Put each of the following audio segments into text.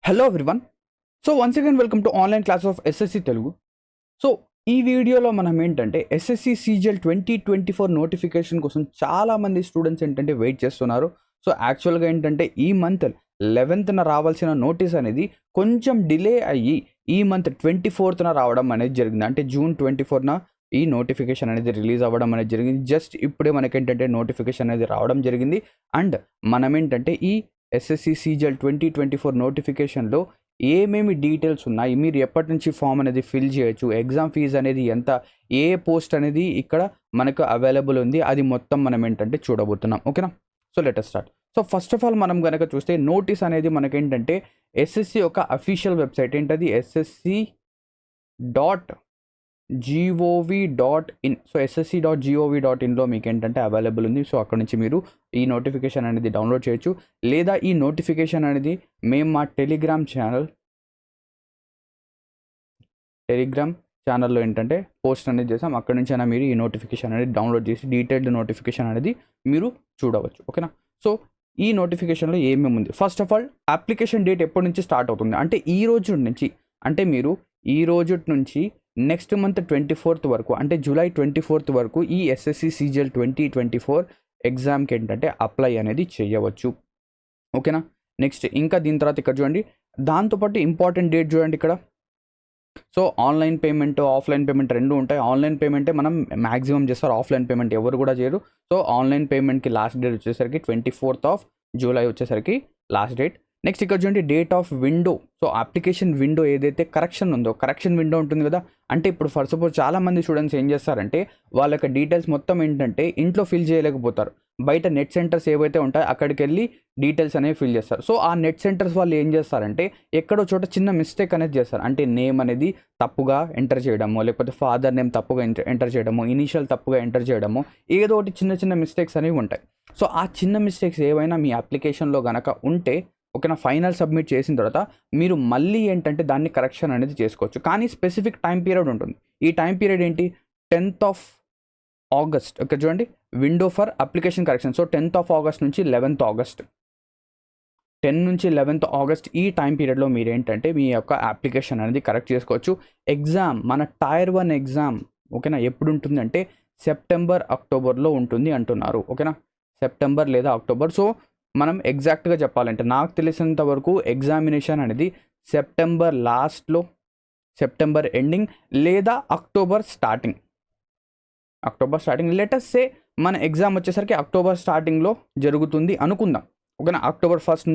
Hello everyone. So once again welcome to online class of SSC Telugu. So ఈ వీడియోలో మనం ఏంటంటే ఎస్ఎస్సి సీజీఎల్ 2024 నోటిఫికేషన్ కోసం చాలామంది స్టూడెంట్స్ ఏంటంటే వెయిట్ చేస్తున్నారు. సో యాక్చువల్గా ఏంటంటే ఈ మంత్ 11th రావాల్సిన నోటీస్ అనేది కొంచెం డిలే అయ్యి ఈ మంత్ 24th రావడం అనేది జరిగింది. అంటే జూన్ 24th ఈ నోటిఫికేషన్ అనేది రిలీజ్ అవ్వడం అనేది జరిగింది. జస్ట్ ఇప్పుడే మనకేంటంటే నోటిఫికేషన్ అనేది రావడం జరిగింది. అండ్ మనం ఏంటంటే ఈ ఎస్ఎస్సి సీజీఎల్ 2024 నోటిఫికేషన్లో ఏమేమి డీటెయిల్స్ ఉన్నాయి, మీరు ఎప్పటి నుంచి ఫామ్ అనేది ఫిల్ చేయొచ్చు, ఎగ్జామ్ ఫీజు అనేది ఎంత, ఏ పోస్ట్ అనేది ఇక్కడ మనకు అవైలబుల్ ఉంది, అది మొత్తం మనం ఏంటంటే చూడబోతున్నాం. ఓకేనా? So let us start. So first of all మనం కనుక చూస్తే నోటీస్ అనేది మనకేంటంటే ఎస్ఎస్సి ఒక అఫీషియల్ వెబ్సైట్ ఏంటది ssc.gov.in. సో ssc.gov.inలో మీకు ఏంటంటే అవైలబుల్ ఉంది. సో అక్కడ నుంచి మీరు ఈ నోటిఫికేషన్ అనేది డౌన్లోడ్ చేయొచ్చు. లేదా ఈ నోటిఫికేషన్ అనేది మేము మా టెలిగ్రామ్ ఛానల్లో ఏంటంటే పోస్ట్ అనేది చేసాం. అక్కడ నుంచి అయినా మీరు ఈ నోటిఫికేషన్ అనేది డౌన్లోడ్ చేసి డీటెయిల్డ్ నోటిఫికేషన్ అనేది మీరు చూడవచ్చు. ఓకేనా? సో ఈ నోటిఫికేషన్లో ఏమేమి ఉంది, first of all application date ఎప్పటి నుంచి స్టార్ట్ అవుతుంది అంటే ఈ రోజు నుంచి, అంటే మీరు ఈ రోజు నుంచి నెక్స్ట్ మంత్ 24th వరకు, అంటే జూలై 24th వరకు ఈ ఎస్ఎస్సి సీజీఎల్ 2024 ఎగ్జామ్కి ఏంటంటే అప్లై అనేది చేయవచ్చు. ఓకేనా? నెక్స్ట్ ఇంకా దీని తర్వాత ఇక్కడ చూడండి, దాంతోపాటు ఇంపార్టెంట్ డేట్ చూడండి ఇక్కడ. So online payment, offline payment రెండు ఉంటాయి. ఆన్లైన్ పేమెంటే మనం మ్యాక్సిమం చేస్తారు, ఆఫ్లైన్ పేమెంట్ ఎవరు కూడా చేయరు. సో ఆన్లైన్ పేమెంట్కి లాస్ట్ డేట్ వచ్చేసరికి 24th జూలై వచ్చేసరికి లాస్ట్ డేట్. నెక్స్ట్ ఇక్కడ చూడండి date of window. So application window ఏదైతే కరెక్షన్ ఉందో, కరెక్షన్ విండో ఉంటుంది కదా. అంటే ఇప్పుడు ఫర్ సపోజ్ చాలామంది స్టూడెంట్స్ ఏం చేస్తారంటే వాళ్ళ యొక్క డీటెయిల్స్ మొత్తం ఏంటంటే ఇంట్లో ఫిల్ చేయలేకపోతారు, బయట నెట్ సెంటర్స్ ఏవైతే ఉంటాయో అక్కడికి వెళ్ళి డీటెయిల్స్ అనేవి ఫిల్ చేస్తారు. సో ఆ నెట్ సెంటర్స్ వాళ్ళు ఏం చేస్తారంటే ఎక్కడో చోట చిన్న మిస్టేక్ అనేది చేస్తారు. అంటే నేమ్ అనేది తప్పుగా ఎంటర్ చేయడము, లేకపోతే ఫాదర్ నేమ్ తప్పుగా ఎంటర్ చేయడము, ఇనీషియల్ తప్పుగా ఎంటర్ చేయడము, ఏదో ఒకటి చిన్న చిన్న మిస్టేక్స్ అనేవి ఉంటాయి. సో ఆ చిన్న మిస్టేక్స్ ఏవైనా మీ అప్లికేషన్లో కనుక ఉంటే ఓకేనా, ఫైనల్ సబ్మిట్ చేసిన తర్వాత మీరు మళ్ళీ ఏంటంటే దాన్ని కరెక్షన్ అనేది చేసుకోవచ్చు. కానీ స్పెసిఫిక్ టైం పీరియడ్ ఉంటుంది. ఈ టైం పీరియడ్ ఏంటి, 10th ఆగస్ట్. ఓకే చూడండి, window for application correction. So 10th August నుంచి 11th ఆగస్ట్, 10 నుంచి 11th ఆగస్ట్ ఈ టైం పీరియడ్లో మీరు ఏంటంటే మీ యొక్క అప్లికేషన్ అనేది కరెక్ట్ చేసుకోవచ్చు. ఎగ్జామ్ మన టైర్ 1 ఎగ్జామ్ ఓకేనా ఎప్పుడు ఉంటుంది అంటే సెప్టెంబర్ అక్టోబర్లో ఉంటుంది అంటున్నారు. ఓకేనా, సెప్టెంబర్ లేదా అక్టోబర్. సో మనం ఎగ్జాక్ట్గా చెప్పాలంటే నాకు తెలిసినంత వరకు ఎగ్జామినేషన్ అనేది సెప్టెంబర్ లాస్ట్లో, సెప్టెంబర్ ఎండింగ్ లేదా అక్టోబర్ స్టార్టింగ్. లెటస్ సే మన ఎగ్జామ్ వచ్చేసరికి అక్టోబర్ స్టార్టింగ్లో జరుగుతుంది అనుకుందాం. ఓకేనా, అక్టోబర్ ఫస్ట్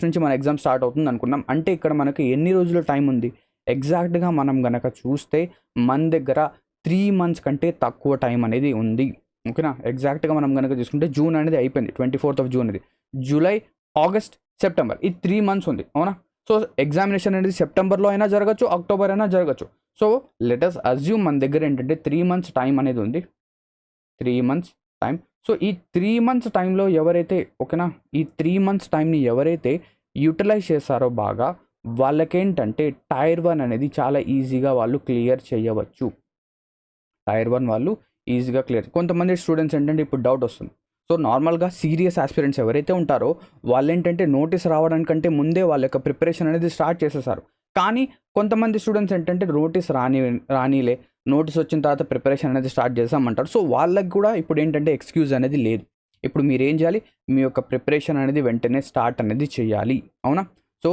నుంచి మన ఎగ్జామ్ స్టార్ట్ అవుతుంది అనుకుందాం. అంటే ఇక్కడ మనకు ఎన్ని రోజుల టైం ఉంది ఎగ్జాక్ట్గా మనం గనక చూస్తే మన దగ్గర 3 months కంటే తక్కువ టైం అనేది ఉంది. ఓకేనా, ఎగ్జాక్ట్గా మనం కనుక చూసుకుంటే జూన్ అనేది అయిపోయింది, 24th జూన్ అది, జూలై, ఆగస్ట్, సెప్టెంబర్, ఈ 3 months ఉంది. అవునా? సో ఎగ్జామినేషన్ అనేది సెప్టెంబర్లో అయినా జరగచ్చు, అక్టోబర్ అయినా జరగచ్చు. సో లెటస్ అజ్యూమ్ మన దగ్గర ఏంటంటే 3 months టైం అనేది ఉంది, 3 months టైం. సో ఈ 3 months టైంలో ఎవరైతే ఓకేనా, ఈ 3 months టైంని ఎవరైతే యూటిలైజ్ చేస్తారో బాగా, వాళ్ళకేంటంటే టైర్ 1 అనేది చాలా ఈజీగా వాళ్ళు క్లియర్ చేయవచ్చు. టైర్ 1 వాళ్ళు ఈజీగా క్లియర్. కొంతమంది స్టూడెంట్స్ ఏంటంటే ఇప్పుడు డౌట్ వస్తుంది. సో నార్మల్గా సీరియస్ ఆస్పిరెంట్స్ ఎవరైతే ఉంటారో వాళ్ళు ఏంటంటే నోటీస్ రావడానికంటే ముందే వాళ్ళ యొక్క ప్రిపరేషన్ అనేది స్టార్ట్ చేసేసారు. కానీ కొంతమంది స్టూడెంట్స్ ఏంటంటే నోటీస్ రానిలే, నోటీస్ వచ్చిన తర్వాత ప్రిపరేషన్ అనేది స్టార్ట్ చేసామంటారు. సో వాళ్ళకి కూడా ఇప్పుడు ఏంటంటే ఎక్స్క్యూజ్ అనేది లేదు. ఇప్పుడు మీరు ఏం చేయాలి, మీ యొక్క ప్రిపరేషన్ అనేది వెంటనే స్టార్ట్ అనేది చేయాలి. అవునా? సో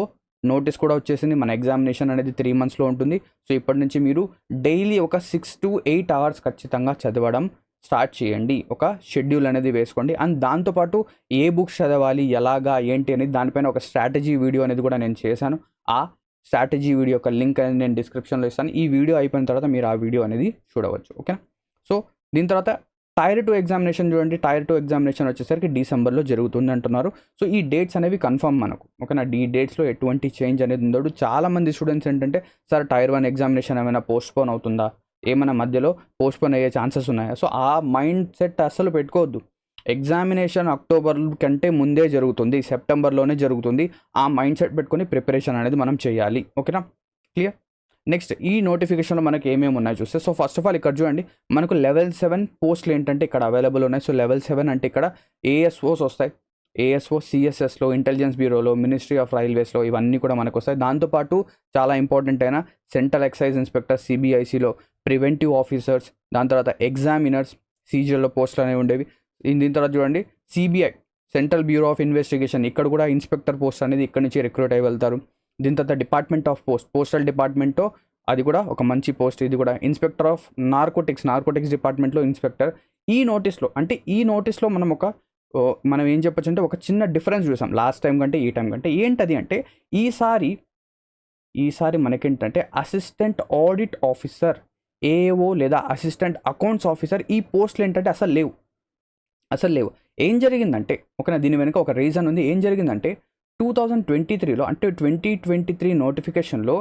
నోటీస్ కూడా వచ్చేసింది, మన ఎగ్జామినేషన్ అనేది 3 monthsలో ఉంటుంది. సో ఇప్పటి నుంచి మీరు డైలీ ఒక 6 to 8 hours ఖచ్చితంగా చదవడం స్టార్ట్ చేయండి. ఒక షెడ్యూల్ అనేది వేసుకోండి. అండ్ దాంతోపాటు ఏ బుక్స్ చదవాలి, ఎలాగా ఏంటి అనేది దానిపైన ఒక స్ట్రాటజీ వీడియో అనేది కూడా నేను చేశాను. ఆ స్ట్రాటజీ వీడియో యొక్క లింక్ అనేది నేను డిస్క్రిప్షన్లో ఇస్తాను. ఈ వీడియో అయిపోయిన తర్వాత మీరు ఆ వీడియో అనేది చూడవచ్చు. ఓకేనా? సో దీని తర్వాత టైర్ 2 ఎగ్జామినేషన్ చూడండి. టైర్ 2 ఎగ్జామినేషన్ వచ్చేసరికి డిసెంబర్లో జరుగుతుంది అంటున్నారు. సో ఈ డేట్స్ అనేవి కన్ఫర్మ్ మనకు. ఓకేనా, ఈ డేట్స్లో ఎటువంటి చేంజ్ అనేది ఉండదు. చాలామంది స్టూడెంట్స్ ఏంటంటే సార్ టైర్ 1 ఎగ్జామినేషన్ ఏమైనా పోస్ట్పోన్ అవుతుందా, ఏమైనా మధ్యలో పోస్ట్పోన్ అయ్యే ఛాన్సెస్ ఉన్నాయా? సో ఆ మైండ్ సెట్ అస్సలు పెట్టుకోవద్దు. ఎగ్జామినేషన్ అక్టోబర్ కంటే ముందే జరుగుతుంది, సెప్టెంబర్లోనే జరుగుతుంది. ఆ మైండ్ సెట్ పెట్టుకొని ప్రిపరేషన్ అనేది మనం చేయాలి. ఓకేనా, క్లియర్? నెక్స్ట్ ఈ నోటిఫికేషన్లో మనకి ఏమేమి ఉన్నాయి చూస్తే, సో ఫస్ట్ ఆఫ్ ఆల్ ఇక్కడ చూడండి మనకు లెవెల్ 7 పోస్టులు ఏంటంటే ఇక్కడ అవైలబుల్ ఉన్నాయి. సో లెవెల్ 7 అంటే ఇక్కడ ఏఎస్ఓస్ వస్తాయి, ఏఎస్ఓ సిఎస్ఎస్లో, ఇంటెలిజెన్స్ బ్యూరోలో, మినిస్ట్రీ ఆఫ్ రైల్వేస్లో ఇవన్నీ కూడా మనకు వస్తాయి. దాంతోపాటు చాలా ఇంపార్టెంట్ అయిన సెంట్రల్ ఎక్సైజ్ ఇన్స్పెక్టర్ సిబిఐసిలో, ప్రివెంటివ్ ఆఫీసర్స్, దాని తర్వాత ఎగ్జామినర్స్ సీజీఎల్లో పోస్టులు అనేవి ఉండేవి. దీని తర్వాత చూడండి CBI, central bureau of investigation, ఇక్కడ కూడా ఇన్స్పెక్టర్ పోస్ట్ అనేది ఇక్కడ నుంచి రిక్రూట్ అయ్యి వెళ్తారు. దీని తర్వాత డిపార్ట్మెంట్ ఆఫ్ పోస్టల్ డిపార్ట్మెంట్లో అది కూడా ఒక మంచి పోస్ట్. ఇది కూడా ఇన్స్పెక్టర్ ఆఫ్ నార్కోటిక్స్ డిపార్ట్మెంట్లో ఇన్స్పెక్టర్. ఈ నోటీస్లో మనం ఏం చెప్పొచ్చు అంటే ఒక చిన్న డిఫరెన్స్ చూసాం లాస్ట్ టైం కంటే ఈ టైం కంటే. ఏంటది అంటే ఈసారి మనకేంటంటే అసిస్టెంట్ ఆడిట్ ఆఫీసర్, ఏఓ లేదా అసిస్టెంట్ అకౌంట్స్ ఆఫీసర్, ఈ పోస్టులు ఏంటంటే అసలు లేవు. ఏం జరిగిందంటే దీని వెనుక ఒక రీజన్ ఉంది. ఏం జరిగిందంటే 2023లో అంటే 2023 నోటిఫికేషన్లో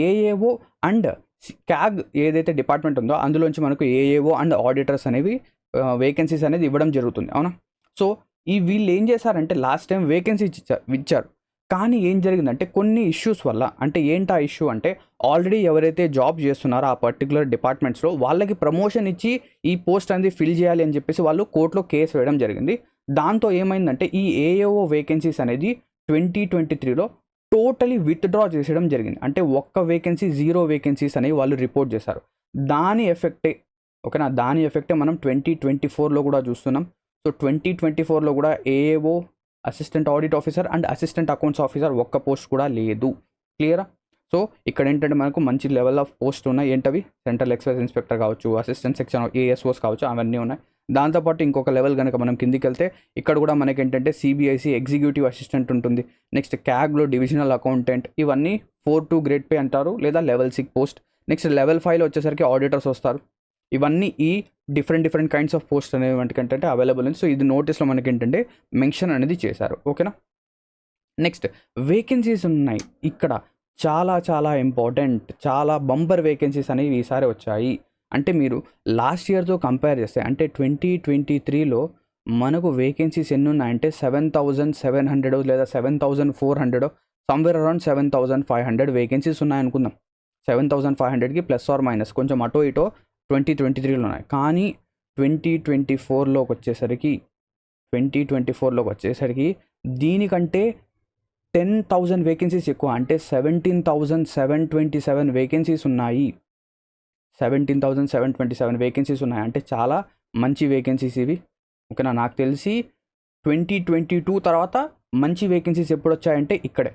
ఏఏఓ అండ్ క్యాగ్ ఏదైతే డిపార్ట్మెంట్ ఉందో అందులోంచి మనకు ఏఏఓ అండ్ ఆడిటర్స్ అనేవి వేకెన్సీస్ అనేది ఇవ్వడం జరుగుతుంది, అవునా. సో వీళ్ళు ఏం చేశారంటే లాస్ట్ టైం వేకెన్సీ ఇచ్చారు. కానీ ఏం జరిగిందంటే కొన్ని ఇష్యూస్ వల్ల, అంటే ఏంటా ఇష్యూ అంటే ఆల్రెడీ ఎవరైతే జాబ్ చేస్తున్నారో ఆ పర్టికులర్ డిపార్ట్మెంట్స్లో వాళ్ళకి ప్రమోషన్ ఇచ్చి ఈ పోస్ట్ అనేది ఫిల్ చేయాలి అని చెప్పేసి వాళ్ళు కోర్టులో కేసు వేయడం జరిగింది. దాంతో ఏమైందంటే ఈ ఏఏఓ వేకెన్సీస్ అనేది 2023లో టోటలీ విత్డ్రా చేసేయడం జరిగింది. అంటే ఒక్క వేకెన్సీ, 0 వేకెన్సీస్ అనేవి వాళ్ళు రిపోర్ట్ చేశారు. దాని ఎఫెక్టే మనం 2024లో కూడా చూస్తున్నాం. సో 2024లో కూడా AAO, assistant audit officer and assistant accounts officer ఒక్క పోస్ట్ కూడా లేదు. క్లియరా? సో ఇక్కడ ఏంటంటే మనకు మంచి లెవెల్ ఆఫ్ పోస్ట్ ఉన్నాయి. ఏంటవి? సెంట్రల్ ఎక్సైజ్ ఇన్స్పెక్టర్ కావచ్చు, అసిస్టెంట్ సెక్షన్ ఏఎస్ఓస్ కావచ్చు, అవన్నీ ఉన్నాయి. దాంతోపాటు ఇంకొక లెవెల్ కనుక మనం కిందికి వెళ్తే ఇక్కడ కూడా మనకి ఏంటంటే సిబిఐసి ఎగ్జిక్యూటివ్ అసిస్టెంట్ ఉంటుంది. నెక్స్ట్ క్యాగ్లో డివిజనల్ అకౌంటెంట్, ఇవన్నీ 4-2 గ్రేడ్ పే అంటారు లేదా లెవెల్ 6 పోస్ట్. నెక్స్ట్ లెవెల్ 5లో వచ్చేసరికి ఆడిటర్స్ వస్తారు. ఇవన్నీ ఈ డిఫరెంట్ కైండ్స్ ఆఫ్ పోస్ట్ అనేవి ఏంటంటే అవైలబుల్ ఉంది. సో ఇది నోటీస్లో మనకి ఏంటంటే మెన్షన్ అనేది చేశారు, ఓకేనా. నెక్స్ట్ వేకెన్సీస్ ఉన్నాయి ఇక్కడ, చాలా ఇంపార్టెంట్, చాలా బంపర్ వేకెన్సీస్ అనేవి ఈసారి వచ్చాయి. అంటే మీరు లాస్ట్ ఇయర్తో కంపేర్ చేస్తే, అంటే 2023లో మనకు వేకెన్సీస్ ఎన్ని ఉన్నాయంటే 7,700 లేదా 7,400, సమ్వేర్ అరౌండ్ 7,500 వేకెన్సీస్ ఉన్నాయనుకుందాం. 7,500కి ప్లస్ ఆర్ మైనస్ కొంచెం అటో ఇటో 2023లో ఉన్నాయి. కానీ 2024లోకి వచ్చేసరికి దీనికంటే 10,000 వేకెన్సీస్ ఎక్కువ, అంటే 17,727 వేకెన్సీస్ ఉన్నాయి. 17,727 వేకెన్సీస్ ఉన్నాయి. అంటే చాలా మంచి వేకెన్సీస్ ఇవి, ఓకేనా. నాకు తెలిసి 2022 తర్వాత మంచి వేకెన్సీస్ ఎప్పుడు వచ్చాయంటే ఇక్కడే,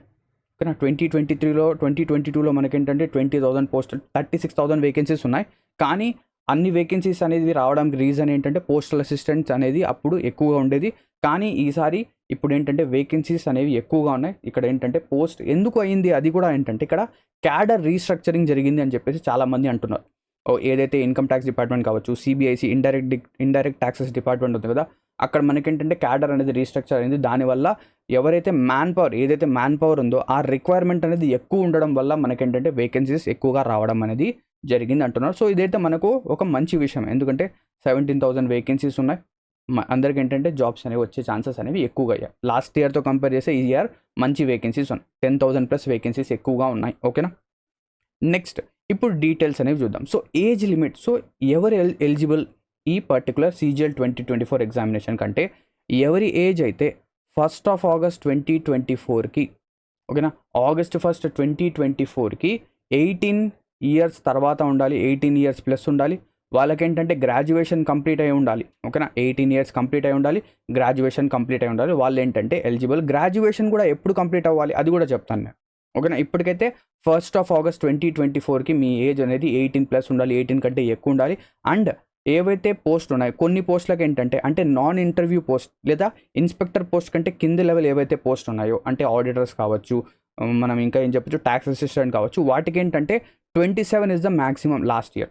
ఓకేనా. 2022లో మనకేంటంటే 20,000 పోస్ట్, 36,000 వేకెన్సీస్ ఉన్నాయి. కానీ అన్ని వేకెన్సీస్ అనేది రావడానికి రీజన్ ఏంటంటే పోస్టల్ అసిస్టెంట్స్ అనేది అప్పుడు ఎక్కువగా ఉండేది. కానీ ఈసారి ఇప్పుడు ఏంటంటే వేకెన్సీస్ అనేవి ఎక్కువగా ఉన్నాయి. ఇక్కడ ఏంటంటే పోస్ట్ ఎందుకు అయింది అది కూడా ఏంటంటే ఇక్కడ క్యాడర్ రీస్ట్రక్చరింగ్ జరిగింది అని చెప్పేసి చాలామంది అంటున్నారు. ఏదైతే ఇన్కమ్ ట్యాక్స్ డిపార్ట్మెంట్ కావచ్చు, సిబిఐసి ఇండైరెక్ట్ ట్యాక్సెస్ డిపార్ట్మెంట్ ఉంది కదా, అక్కడ మనకేంటంటే క్యాడర్ అనేది రీస్ట్రక్చర్ అయింది. దానివల్ల ఎవరైతే ఏదైతే మ్యాన్ పవర్ ఉందో ఆ రిక్వైర్మెంట్ అనేది ఎక్కువ ఉండడం వల్ల మనకేంటంటే వేకెన్సీస్ ఎక్కువగా రావడం అనేది జరిగింది అంటున్నారు. సో ఇదైతే మనకు ఒక మంచి విషయం, ఎందుకంటే 17,000 వేకెన్సీస్ ఉన్నాయి. అందరికి ఏంటంటే జాబ్స్ అనేవి వచ్చే ఛాన్సెస్ అనేవి ఎక్కువగా అయ్యాయి. లాస్ట్ ఇయర్తో కంపేర్ చేస్తే ఈ ఇయర్ మంచి వేకెన్సీస్ ఉన్నాయి, 10,000+ వేకెన్సీస్ ఎక్కువగా ఉన్నాయి, ఓకేనా. నెక్స్ట్ ఇప్పుడు డీటెయిల్స్ అనేవి చూద్దాం. సో ఏజ్ లిమిట్, సో ఎవరు ఎలిజిబుల్ ఈ పర్టికులర్ CGL 2024 ఎగ్జామినేషన్ కంటే, ఎవరి ఏజ్ అయితే 1st of August 2024కి, ఓకేనా, August 1st 2024కి 18 years తర్వాత ఉండాలి, 18 years ప్లస్ ఉండాలి. వాళ్ళకేంటంటే గ్రాడ్యుయేషన్ కంప్లీట్ అయి ఉండాలి, ఓకేనా. 18 years కంప్లీట్ అయి ఉండాలి, గ్రాడ్యుయేషన్ కంప్లీట్ అయి ఉండాలి. వాళ్ళు ఏంటంటే ఎలిజిబుల్. గ్రాడ్యుయేషన్ కూడా ఎప్పుడు కంప్లీట్ అవ్వాలి అది కూడా చెప్తాను నేను, ఓకేనా. ఇప్పటికైతే 1st of August 2024కి మీ ఏజ్ అనేది 18+ ఉండాలి, 18 కంటే ఎక్కువ ఉండాలి. అండ్ ఏవైతే పోస్ట్ ఉన్నాయి, కొన్ని పోస్టులకు ఏంటంటే అంటే నాన్ ఇంటర్వ్యూ పోస్ట్ లేదా ఇన్స్పెక్టర్ పోస్ట్ కంటే కింది లెవెల్ ఏవైతే పోస్ట్ ఉన్నాయో, అంటే ఆడిటర్స్ కావచ్చు, మనం ఇంకా ఏం చెప్పచ్చు ట్యాక్స్ అసిస్టెంట్ కావచ్చు, వాటికి ఏంటంటే 27 is the maximum last year.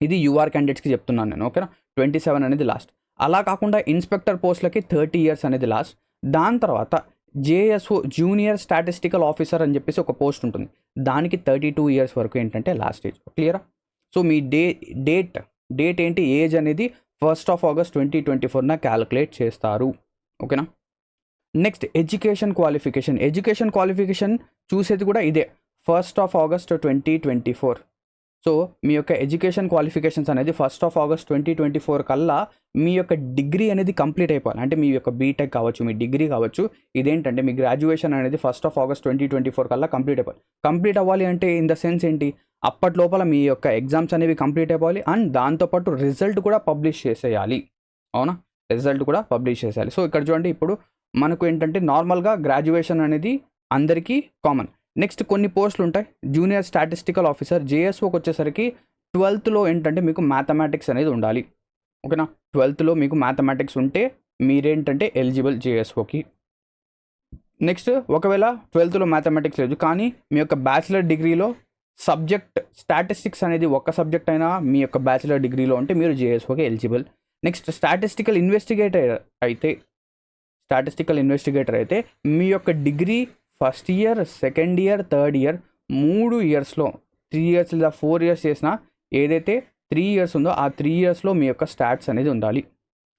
ఇది యూఆర్ క్యాండిడేట్స్కి చెప్తున్నాను నేను, ఓకేనా. 27 అనేది లాస్ట్. అలా కాకుండా ఇన్స్పెక్టర్ పోస్టులకి 30 years అనేది లాస్ట్. దాని తర్వాత JSO జూనియర్ స్టాటిస్టికల్ ఆఫీసర్ అని చెప్పేసి ఒక పోస్ట్ ఉంటుంది, దానికి 32 years వరకు ఏంటంటే లాస్ట్ ఏజ్, క్లియరా. సో మీ డేట్ ఏంటి, ఏజ్ అనేది 1st of August 2024న క్యాలిక్యులేట్ చేస్తారు, ఓకేనా. నెక్స్ట్ ఎడ్యుకేషన్ క్వాలిఫికేషన్ చూసేది కూడా ఇదే, 1st of August 2024. సో మీ యొక్క ఎడ్యుకేషన్ క్వాలిఫికేషన్స్ అనేది 1st of August 2024 కల్లా మీ యొక్క డిగ్రీ అనేది కంప్లీట్ అయిపోవాలి. అంటే మీ యొక్క బీటెక్ కావచ్చు, మీ డిగ్రీ కావచ్చు, ఇదేంటంటే మీ గ్రాడ్యుయేషన్ అనేది 1st of August 2024 కల్లా కంప్లీట్ అయిపోవాలి. కంప్లీట్ అవ్వాలి అంటే ఇన్ ద సెన్స్ ఏంటి, అప్పటి లోపల మీ యొక్క ఎగ్జామ్స్ అనేవి కంప్లీట్ అయిపోవాలి అండ్ దాంతోపాటు రిజల్ట్ కూడా పబ్లిష్ చేసేయాలి. అవునా, రిజల్ట్ కూడా పబ్లిష్ చేసేయాలి. సో ఇక్కడ చూడండి, ఇప్పుడు మనకు ఏంటంటే నార్మల్గా గ్రాడ్యుయేషన్ అనేది అందరికీ కామన్. నెక్స్ట్ కొన్ని పోస్టులు ఉంటాయి. జూనియర్ స్టాటిస్టికల్ ఆఫీసర్ జేఎస్ఓకి వచ్చేసరికి 12th ఏంటంటే మీకు మ్యాథమెటిక్స్ అనేది ఉండాలి. ఓకేనా, 12th మీకు మ్యాథమెటిక్స్ ఉంటే మీరేంటంటే ఎలిజిబుల్ జేఎస్ఓకి. నెక్స్ట్ ఒకవేళ 12th మ్యాథమెటిక్స్ లేదు కానీ మీ యొక్క బ్యాచిలర్ డిగ్రీలో సబ్జెక్ట్ స్టాటిస్టిక్స్ అనేది ఒక్క సబ్జెక్ట్ అయినా మీ యొక్క బ్యాచిలర్ డిగ్రీలో ఉంటే మీరు జేఎస్ఓకి ఎలిజిబుల్. నెక్స్ట్ స్టాటిస్టికల్ ఇన్వెస్టిగేటర్ అయితే మీ యొక్క degree 1st year, 2nd year, 3rd year 3 ఇయర్స్లో 3 ఇయర్స్ లేదా 4 ఇయర్స్ చేసినా ఏదైతే 3 ఇయర్స్ ఉందో ఆ 3 ఇయర్స్లో మీ యొక్క స్టాట్స్ అనేది ఉండాలి.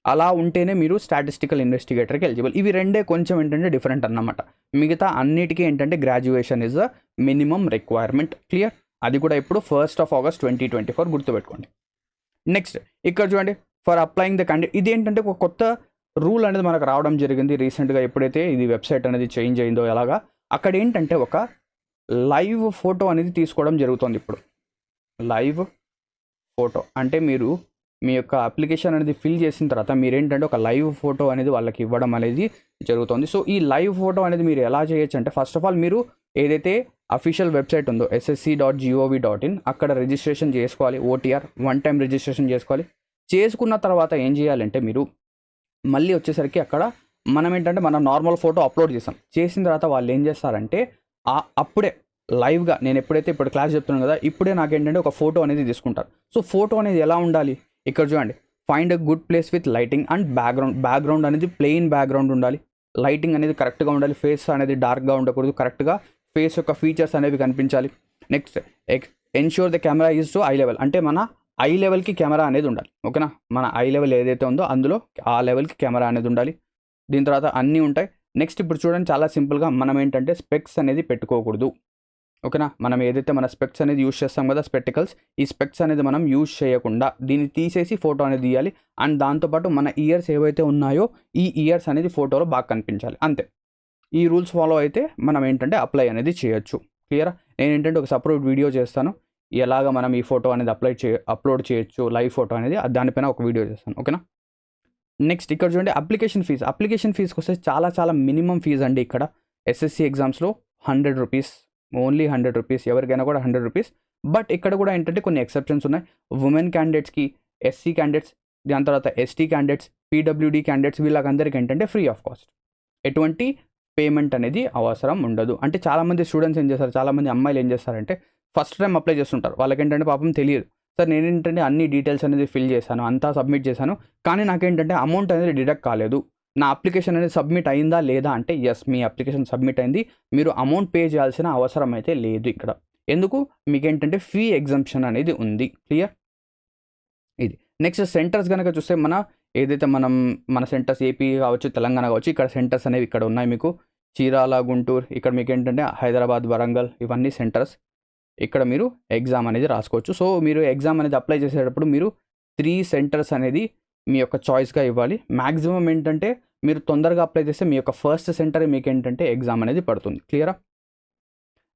అలా ఉంటేనే మీరు స్టాటిస్టికల్ ఇన్వెస్టిగేటర్కి ఎలిజిబుల్. ఇవి రెండే కొంచెం ఏంటంటే డిఫరెంట్ అన్నమాట. మిగతా అన్నిటికీ ఏంటంటే graduation is the minimum requirement. Clear, అది కూడా ఇప్పుడు 1st of August 2024 గుర్తుపెట్టుకోండి. నెక్స్ట్ ఇక్కడ చూడండి, ఫర్ అప్లయింగ్ ద క్యాండిడేట్, ఇదేంటంటే ఒక కొత్త రూల్ అనేది మనకు రావడం జరిగింది రీసెంట్గా. ఎప్పుడైతే ఇది వెబ్సైట్ అనేది చేంజ్ అయిందో ఎలాగా, అక్కడ ఏంటంటే ఒక లైవ్ ఫోటో అనేది తీసుకోవడం జరుగుతుంది. ఇప్పుడు లైవ్ ఫోటో అంటే మీరు మీ యొక్క అప్లికేషన్ అనేది ఫిల్ చేసిన తర్వాత మీరేంటంటే ఒక లైవ్ ఫోటో అనేది వాళ్ళకి ఇవ్వడం అనేది జరుగుతుంది. సో ఈ లైవ్ ఫోటో అనేది మీరు ఎలా చేయొచ్చు అంటే, ఫస్ట్ ఆఫ్ ఆల్ మీరు ఏదైతే అఫీషియల్ వెబ్సైట్ ఉందో ssc.gov.in అక్కడ రిజిస్ట్రేషన్ చేసుకోవాలి. OTR 1 time రిజిస్ట్రేషన్ చేసుకోవాలి. చేసుకున్న తర్వాత ఏం చేయాలంటే మీరు మళ్ళీ వచ్చేసరికి అక్కడ మనం ఏంటంటే మన నార్మల్ ఫోటో అప్లోడ్ చేసిన తర్వాత వాళ్ళు ఏం చేస్తారంటే అప్పుడే లైవ్గా నేను ఎప్పుడైతే ఇప్పుడు క్లాస్ చెప్తున్నాను కదా, ఇప్పుడే నాకేంటంటే ఒక ఫోటో అనేది తీసుకుంటారు. సో ఫోటో అనేది ఎలా ఉండాలి, ఇక్కడ చూడండి, find a good place with lighting and background అనేది ప్లెయిన్ బ్యాక్గ్రౌండ్ ఉండాలి. లైటింగ్ అనేది కరెక్ట్గా ఉండాలి. ఫేస్ అనేది డార్క్గా ఉండకూడదు. కరెక్ట్గా ఫేస్ యొక్క ఫీచర్స్ అనేవి కనిపించాలి. Next ensure the camera is to I level, అంటే మన ఐ లెవెల్కి కెమెరా అనేది ఉండాలి. ఓకేనా, మన ఐ లెవెల్ ఏదైతే ఉందో అందులో ఆ లెవెల్కి కెమెరా అనేది ఉండాలి. దీని తర్వాత అన్నీ ఉంటాయి. నెక్స్ట్ ఇప్పుడు చూడండి, చాలా సింపుల్గా మనం ఏంటంటే స్పెక్స్ అనేది పెట్టుకోకూడదు. ఓకేనా, మనం ఏదైతే మన స్పెక్స్ అనేది యూజ్ చేస్తాం కదా, స్పెక్టికల్స్, ఈ స్పెక్స్ అనేది మనం యూజ్ చేయకుండా దీన్ని తీసేసి ఫోటో అనేది తీయాలి. అండ్ దాంతోపాటు మన ఇయర్స్ ఏవైతే ఉన్నాయో ఈ ఇయర్స్ అనేది ఫోటోలో బాగా కనిపించాలి. అంతే, ఈ రూల్స్ ఫాలో అయితే మనం ఏంటంటే అప్లై అనేది చేయొచ్చు. క్లియరా, నేను ఏంటంటే ఒక సపరేట్ వీడియో చేస్తాను ఎలాగ మనం ఈ ఫోటో అనేది అప్లోడ్ చేయొచ్చు, లైవ్ ఫోటో అనేది, దానిపైన ఒక వీడియో చేస్తాను. ఓకేనా. నెక్స్ట్ ఇక్కడ చూడండి, అప్లికేషన్ ఫీజుకి వస్తే చాలా మినిమం ఫీజు అండి. ఇక్కడ SSC ఎగ్జామ్స్లో 100 రూపీస్, ఓన్లీ 100 రూపీస్, ఎవరికైనా కూడా 100 రూపీస్. బట్ ఇక్కడ కూడా ఏంటంటే కొన్ని ఎక్సెప్షన్స్ ఉన్నాయి. ఉమెన్ క్యాండిడేట్స్కి, SC క్యాండిడేట్స్, దాని తర్వాత ST క్యాండిడేట్స్, PWD క్యాండిడేట్స్, వీళ్ళకందరికీ ఏంటంటే ఫ్రీ ఆఫ్ కాస్ట్, ఎటువంటి పేమెంట్ అనేది అవసరం ఉండదు. అంటే చాలామంది స్టూడెంట్స్ ఏం చేస్తారు, చాలామంది అమ్మాయిలు ఏం చేస్తారంటే ఫస్ట్ టైం అప్లై చేస్తుంటారు. వాళ్ళకి ఏంటంటే పాపం తెలియదు, సార్ నేనేంటంటే అన్ని డీటెయిల్స్ అనేది ఫిల్ చేశాను, అంతా సబ్మిట్ చేశాను, కానీ నాకేంటంటే అమౌంట్ అనేది డిడక్ట్ కాలేదు. నా అప్లికేషన్ అనేది సబ్మిట్ అయిందా లేదా అంటే, ఎస్ మీ అప్లికేషన్ సబ్మిట్ అయింది, మీరు అమౌంట్ పే చేయాల్సిన అవసరం అయితే లేదు ఇక్కడ. ఎందుకు, మీకేంటంటే ఫీ ఎగ్జంప్షన్ అనేది ఉంది. క్లియర్, ఇది. నెక్స్ట్ సెంటర్స్ కనుక చూస్తే ఏదైతే మన సెంటర్స్ ఏపీ కావచ్చు, తెలంగాణ కావచ్చు, ఇక్కడ సెంటర్స్ అనేవి ఇక్కడ ఉన్నాయి మీకు. చీరాల, గుంటూరు, ఇక్కడ మీకు ఏంటంటే హైదరాబాద్, వరంగల్, ఇవన్నీ సెంటర్స్. ఇక్కడ మీరు ఎగ్జామ్ అనేది రాసుకోవచ్చు. సో మీరు ఎగ్జామ్ అనేది అప్లై చేసేటప్పుడు మీరు 3 సెంటర్స్ అనేది మీ యొక్క చాయిస్గా ఇవ్వాలి. మ్యాక్సిమం ఏంటంటే మీరు తొందరగా అప్లై చేస్తే మీ యొక్క ఫస్ట్ సెంటర్ మీకు ఏంటంటే ఎగ్జామ్ అనేది పడుతుంది. క్లియరా.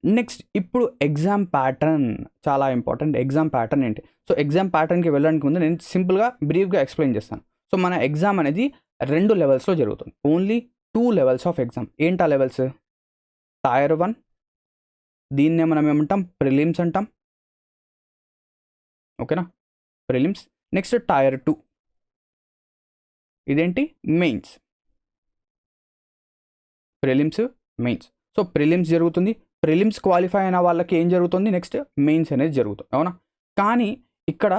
నెక్స్ట్ ఇప్పుడు ఎగ్జామ్ ప్యాటర్న్ చాలా ఇంపార్టెంట్. ఎగ్జామ్ ప్యాటర్న్ ఏంటి, సో ఎగ్జామ్ ప్యాటర్న్కి వెళ్ళడానికి ముందు నేను సింపుల్గా బ్రీఫ్గా ఎక్స్ప్లెయిన్ చేస్తాను. సో మన ఎగ్జామ్ అనేది 2 లెవెల్స్లో జరుగుతుంది. Only 2 levels of exam. ఏంటా లెవెల్స్, Tier 1, దీన్నే మనం ఏమంటాం, ప్రిలిమ్స్ అంటాం. ఓకేనా, ప్రిలిమ్స్. నెక్స్ట్ Tier 2, ఇదేంటి, mains. Prelims, mains. So prelims జరుగుతుంది. ప్రిలిమ్స్ క్వాలిఫై అయిన వాళ్ళకి ఏం జరుగుతుంది, నెక్స్ట్ మెయిన్స్ అనేది జరుగుతుంది. అవునా, కానీ ఇక్కడ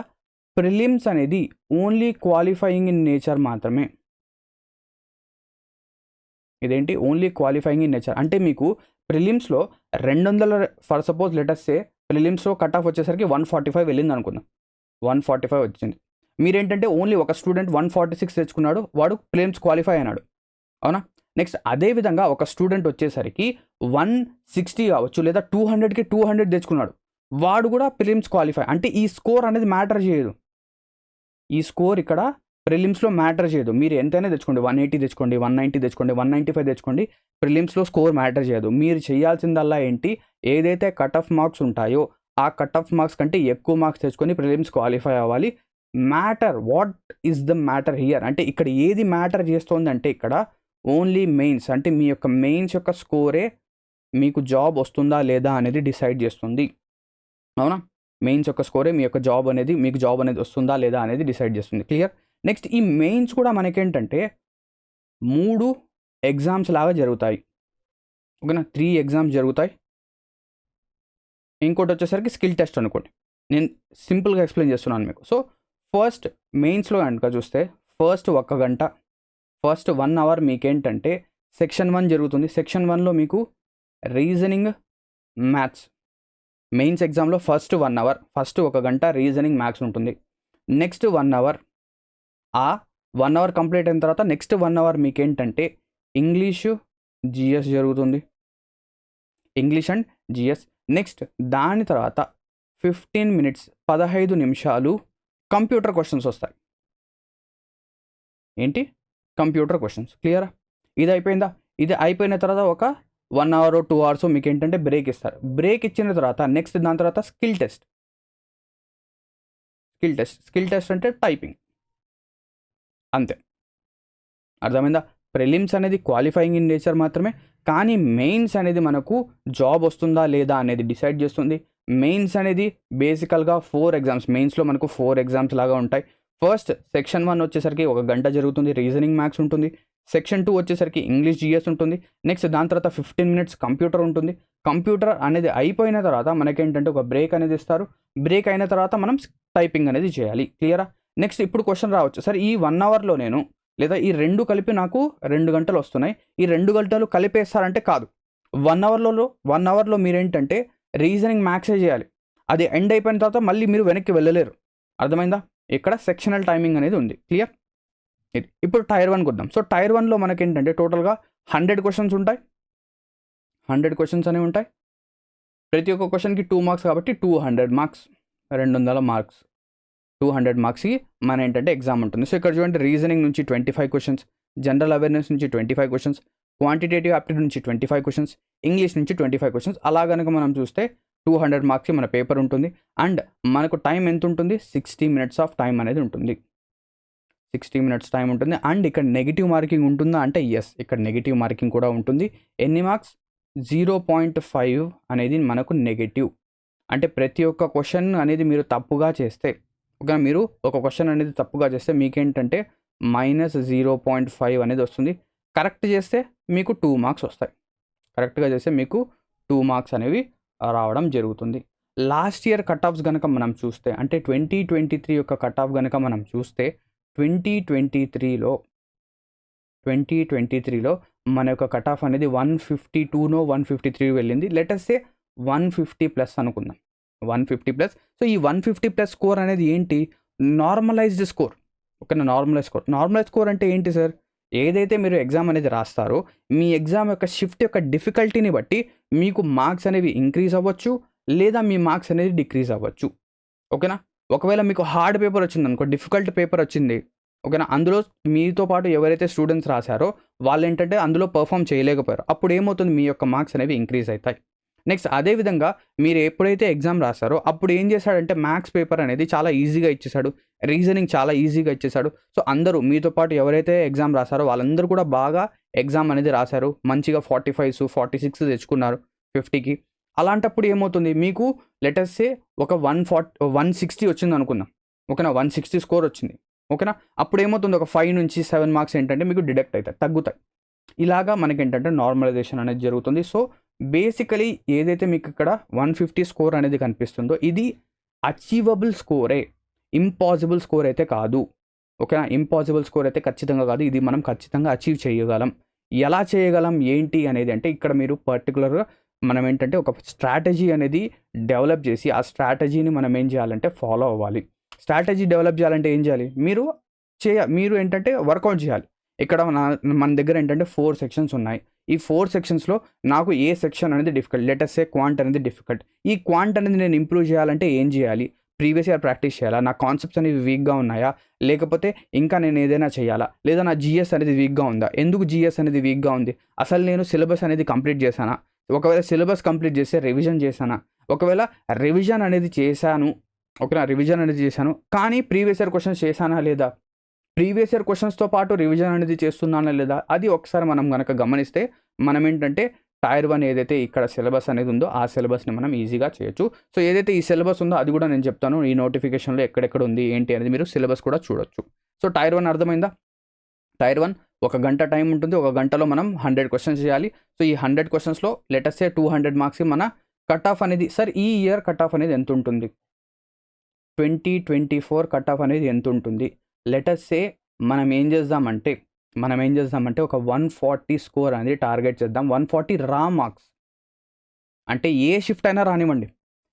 ప్రిలిమ్స్ అనేది ఓన్లీ క్వాలిఫైయింగ్ ఇన్ నేచర్ మాత్రమే. ఇదేంటి, ఓన్లీ క్వాలిఫైయింగ్ ఇన్ నేచర్. అంటే మీకు ప్రిలిమ్స్లో 200, ఫర్ సపోజ్ లెటర్సే ప్రిలిమ్స్లో కట్ ఆఫ్ వచ్చేసరికి 145 వెళ్ళింది అనుకుందాం, 145 వచ్చింది. మీరేంటంటే ఓన్లీ ఒక స్టూడెంట్ 146 తెచ్చుకున్నాడు, వాడు ప్రిలిమ్స్ క్వాలిఫై అయినాడు. అవునా. నెక్స్ట్ అదేవిధంగా ఒక స్టూడెంట్ వచ్చేసరికి 160 కావచ్చు లేదా 200కి 200 తెచ్చుకున్నాడు, వాడు కూడా ప్రిలిమ్స్ క్వాలిఫై. అంటే ఈ స్కోర్ అనేది మ్యాటర్ చేయదు. ఈ స్కోర్ ఇక్కడ ప్రిలిమ్స్లో మ్యాటర్ చేయదు. మీరు ఎంతైనా తెచ్చుకోండి, 180 తెచ్చుకోండి, 190 తెచ్చుకోండి, 195 తెచ్చుకోండి, ప్రిలిమ్స్లో స్కోర్ మ్యాటర్ చేయదు. మీరు చేయాల్సిందల్లా ఏంటి, ఏదైతే కట్ ఆఫ్ మార్క్స్ ఉంటాయో ఆ కట్ ఆఫ్ మార్క్స్ కంటే ఎక్కువ మార్క్స్ తెచ్చుకొని ప్రిలిమ్స్ క్వాలిఫై అవ్వాలి. Matter what is the matter here అంటే ఇక్కడ ఏది మ్యాటర్ చేస్తుంది అంటే ఇక్కడ ఓన్లీ మెయిన్స్, అంటే మీ యొక్క మెయిన్స్ యొక్క స్కోరే మీకు జాబ్ వస్తుందా లేదా అనేది డిసైడ్ చేస్తుంది. అవునా, మెయిన్స్ యొక్క స్కోరే మీ యొక్క జాబ్ అనేది, మీకు జాబ్ అనేది వస్తుందా లేదా అనేది డిసైడ్ చేస్తుంది. క్లియర్. నెక్స్ట్ ఈ మెయిన్స్ కూడా మనకేంటంటే 3 ఎగ్జామ్స్ లాగా జరుగుతాయి. ఓకేనా, 3 ఎగ్జామ్స్ జరుగుతాయి. ఇంకోటి వచ్చేసరికి స్కిల్ టెస్ట్ అనుకోండి. నేను సింపుల్గా ఎక్స్ప్లెయిన్ చేస్తున్నాను మీకు. సో ఫస్ట్ మెయిన్స్లో కనుక చూస్తే ఫస్ట్ 1 గంట, ఫస్ట్ 1 అవర్ మీకేంటంటే సెక్షన్ 1 జరుగుతుంది. సెక్షన్ 1లో మీకు రీజనింగ్, మ్యాథ్స్. మెయిన్స్ ఎగ్జామ్లో ఫస్ట్ 1 అవర్, ఫస్ట్ 1 గంట రీజనింగ్, మ్యాథ్స్ ఉంటుంది. నెక్స్ట్ 1 అవర్, ఆ 1 అవర్ కంప్లీట్ అయిన తర్వాత నెక్స్ట్ 1 అవర్ మీకేంటంటే ఇంగ్లీషు, జిఎస్ జరుగుతుంది. English and GS. నెక్స్ట్ దాని తర్వాత 15 మినిట్స్ 15 నిమిషాలు కంప్యూటర్ క్వశ్చన్స్ వస్తాయి. ఏంటి, కంప్యూటర్ క్వశ్చన్స్. క్లియరా? ఇది అయిపోయిందా? ఇది అయిపోయిన తర్వాత ఒక 1 అవర్ 2 అవర్స్ మీకు ఏంటంటే బ్రేక్ ఇస్తారు. బ్రేక్ ఇచ్చిన తర్వాత నెక్స్ట్ దాని తర్వాత స్కిల్ టెస్ట్. స్కిల్ టెస్ట్ అంటే టైపింగ్. అంతే, అర్థమైందా? ప్రిలిమ్స్ అనేది క్వాలిఫైయింగ్ ఇన్ నేచర్ మాత్రమే, కానీ మెయిన్స్ అనేది మనకు జాబ్ వస్తుందా లేదా అనేది డిసైడ్ చేస్తుంది. మెయిన్స్ అనేది బేసికల్గా 4 ఎగ్జామ్స్. మెయిన్స్లో మనకు 4 ఎగ్జామ్స్ లాగా ఉంటాయి. ఫస్ట్ సెక్షన్ 1 వచ్చేసరికి 1 గంట జరుగుతుంది, రీజనింగ్, మ్యాథ్స్ ఉంటుంది. సెక్షన్ 2 వచ్చేసరికి ఇంగ్లీష్, జిఎస్ ఉంటుంది. నెక్స్ట్ దాని తర్వాత 15 మినిట్స్ కంప్యూటర్ ఉంటుంది. కంప్యూటర్ అనేది అయిపోయిన తర్వాత మనకేంటంటే ఒక బ్రేక్ అనేది ఇస్తారు. బ్రేక్ అయిన తర్వాత మనం టైపింగ్ అనేది చేయాలి. క్లియరా? నెక్స్ట్ ఇప్పుడు క్వశ్చన్ రావచ్చు, సరే ఈ 1 అవర్లో నేను, లేదా ఈ 2 కలిపి నాకు 2 గంటలు వస్తున్నాయి, ఈ 2 గంటలు కలిపేస్తారంటే కాదు. 1 అవర్లో మీరేంటంటే రీజనింగ్, మ్యాథ్సే చేయాలి. అది ఎండ్ అయిపోయిన తర్వాత మళ్ళీ మీరు వెనక్కి వెళ్ళలేరు. అర్థమైందా? ఇక్కడ సెక్షనల్ టైమింగ్ అనేది ఉంది. క్లియర్? ఇది ఇప్పుడు టైర్ 1కి వద్దాం. సో టైర్ 1లో మనకేంటంటే టోటల్గా 100 క్వశ్చన్స్ ఉంటాయి. 100 క్వశ్చన్స్ అనేవి ఉంటాయి. ప్రతి ఒక్క క్వశ్చన్కి 2 మార్క్స్ కాబట్టి 200 మార్క్స్, 200 మార్క్స్. 200 మార్క్స్కి మన ఏంటంటే ఎగ్జామ్ ఉంటుంది. సో ఇక్కడ చూడండి, రీజనింగ్ నుంచి 25 క్వశ్చన్స్, జనరల్ అవేర్నెస్ నుంచి 25 క్వశ్చన్స్, క్వాంటిటేటివ్ యాప్టిట్యూడ్ నుంచి 25 క్వశ్చన్స్, ఇంగ్లీష్ నుంచి 25 క్వశ్చన్స్. అలా కనుక మనం చూస్తే 200 మార్క్స్కి మన పేపర్ ఉంటుంది. అండ్ మనకు టైం ఎంత ఉంటుంది, 60 మినిట్స్ ఆఫ్ టైం అనేది ఉంటుంది. 60 మినిట్స్ టైం ఉంటుంది. అండ్ ఇక్కడ నెగిటివ్ మార్కింగ్ ఉంటుందా అంటే ఎస్, ఇక్కడ నెగిటివ్ మార్కింగ్ కూడా ఉంటుంది. ఎన్ని మార్క్స్? 0.5 అనేది మనకు నెగిటివ్. అంటే ప్రతి ఒక్క క్వశ్చన్ అనేది మీరు తప్పుగా చేస్తే, ఓకే, మీరు ఒక క్వశ్చన్ అనేది తప్పుగా చేస్తే మీకేంటంటే -0.5 అనేది వస్తుంది. కరెక్ట్ చేస్తే మీకు 2 మార్క్స్ వస్తాయి. కరెక్ట్గా చేస్తే మీకు 2 మార్క్స్ అనేవి రావడం జరుగుతుంది. లాస్ట్ ఇయర్ కట్ ఆఫ్స్ కనుక మనం చూస్తే, అంటే 2023 యొక్క కట్ ఆఫ్ కనుక మనం చూస్తే 2023లో మన యొక్క కట్ ఆఫ్ అనేది 152నో 153 వెళ్ళింది. లెటస్ సే 150+ అనుకుందాం, 150+. సో ఈ 150+ స్కోర్ అనేది ఏంటి, నార్మలైజ్డ్ స్కోర్. ఓకేనా, నార్మలైజ్ స్కోర్ అంటే ఏంటి సార్, ఏదైతే మీరు ఎగ్జామ్ అనేది రాస్తారో మీ ఎగ్జామ్ యొక్క షిఫ్ట్ యొక్క డిఫికల్టీని బట్టి మీకు మార్క్స్ అనేవి ఇంక్రీజ్ అవ్వచ్చు, లేదా మీ మార్క్స్ అనేది డిక్రీజ్ అవ్వచ్చు. ఓకేనా, ఒకవేళ మీకు హార్డ్ పేపర్ వచ్చింది అనుకో, డిఫికల్ట్ పేపర్ వచ్చింది, ఓకేనా, అందులో మీతో పాటు ఎవరైతే స్టూడెంట్స్ రాశారో వాళ్ళు ఏంటంటే అందులో పర్ఫామ్ చేయలేకపోయారు, అప్పుడు ఏమవుతుంది, మీ యొక్క మార్క్స్ అనేవి ఇంక్రీజ్ అవుతాయి. నెక్స్ట్ అదేవిధంగా మీరు ఎప్పుడైతే ఎగ్జామ్ రాస్తారో అప్పుడు ఏం చేశాడంటే మ్యాథ్స్ పేపర్ అనేది చాలా ఈజీగా ఇచ్చేసాడు, రీజనింగ్ చాలా ఈజీగా ఇచ్చేసాడు. సో అందరూ మీతో పాటు ఎవరైతే ఎగ్జామ్ రాశారో వాళ్ళందరూ కూడా బాగా ఎగ్జామ్ అనేది రాశారు, మంచిగా 45s 46 తెచ్చుకున్నారు 50కి. అలాంటప్పుడు ఏమవుతుంది, మీకు లెటస్ సే ఒక 160 వచ్చింది అనుకుందాం, ఓకేనా, 160 స్కోర్ వచ్చింది, ఓకేనా. అప్పుడు ఏమవుతుంది, ఒక 5 నుంచి 7 మార్క్స్ ఏంటంటే మీకు డిడక్ట్ అవుతాయి, తగ్గుతాయి. ఇలాగా మనకేంటంటే నార్మలైజేషన్ అనేది జరుగుతుంది. సో బేసికలీ ఏదైతే మీకు ఇక్కడ 150 స్కోర్ అనేది కనిపిస్తుందో ఇది అచీవబుల్ స్కోరే, ఇంపాసిబుల్ స్కోర్ అయితే కాదు. ఓకేనా, ఇంపాసిబుల్ స్కోర్ అయితే ఖచ్చితంగా కాదు, ఇది మనం ఖచ్చితంగా అచీవ్ చేయగలం. ఎలా చేయగలం ఏంటి అనేది అంటే ఇక్కడ మీరు పర్టికులర్గా మనం ఏంటంటే ఒక స్ట్రాటజీ అనేది డెవలప్ చేసి ఆ స్ట్రాటజీని మనం ఏం చేయాలంటే ఫాలో అవ్వాలి. స్ట్రాటజీ డెవలప్ చేయాలంటే ఏం చేయాలి, మీరు ఏంటంటే వర్కౌట్ చేయాలి. ఇక్కడ మన దగ్గర ఏంటంటే 4 సెక్షన్స్ ఉన్నాయి. ఈ 4 సెక్షన్స్లో నాకు ఏ సెక్షన్ అనేది డిఫికల్ట్, లెటెస్ట్ సే క్వాంట్ అనేది డిఫికల్ట్. ఈ క్వాంట్ అనేది నేను ఇంప్రూవ్ చేయాలంటే ఏం చేయాలి? ప్రీవియస్ ఇయర్ ప్రాక్టీస్ చేయాలా? నా కాన్సెప్ట్స్ అనేవి వీక్గా ఉన్నాయా? లేకపోతే ఇంకా నేను ఏదైనా చేయాలా? లేదా నా జీఎస్ అనేది వీక్గా ఉందా? ఎందుకు జీఎస్ అనేది వీక్గా ఉంది? అసలు నేను సిలబస్ అనేది కంప్లీట్ చేశానా? ఒకవేళ సిలబస్ కంప్లీట్ చేస్తే రివిజన్ చేశానా? ఒకవేళ రివిజన్ అనేది చేశాను, ఓకేనా, రివిజన్ అనేది చేశాను కానీ ప్రీవియస్ ఇయర్ క్వశ్చన్స్ చేశానా లేదా? ప్రీవియస్ ఇయర్ క్వశ్చన్స్తో పాటు రివిజన్ అనేది చేస్తున్నానా లేదా? అది ఒకసారి మనం కనుక గమనిస్తే మనం ఏంటంటే టైర్ 1 ఏదైతే ఇక్కడ సిలబస్ అనేది ఉందో ఆ సిలబస్ని మనం ఈజీగా చేయొచ్చు. సో ఏదైతే ఈ సిలబస్ ఉందో అది కూడా నేను చెప్తాను ఈ నోటిఫికేషన్లో ఎక్కడెక్కడ ఉంది ఏంటి అనేది మీరు సిలబస్ కూడా చూడొచ్చు. సో టైర్ 1 అర్థమైందా? టైర్ 1 1 గంట టైం ఉంటుంది. 1 గంటలో మనం 100 క్వశ్చన్స్ చేయాలి. సో ఈ 100 క్వశ్చన్స్లో లెటెస్ట్ సే 200 మార్క్స్కి మన కట్ ఆఫ్ అనేది, సార్ ఈ ఇయర్ కట్ ఆఫ్ అనేది ఎంత ఉంటుంది? 2024 కట్ ఆఫ్ అనేది ఎంత ఉంటుంది? లెటెస్ట్ సే మనం ఏం చేద్దామంటే ఒక 140 స్కోర్ అనేది టార్గెట్ చేద్దాం. 140 రా మార్క్స్ అంటే ఏ షిఫ్ట్ అయినా రానివ్వండి,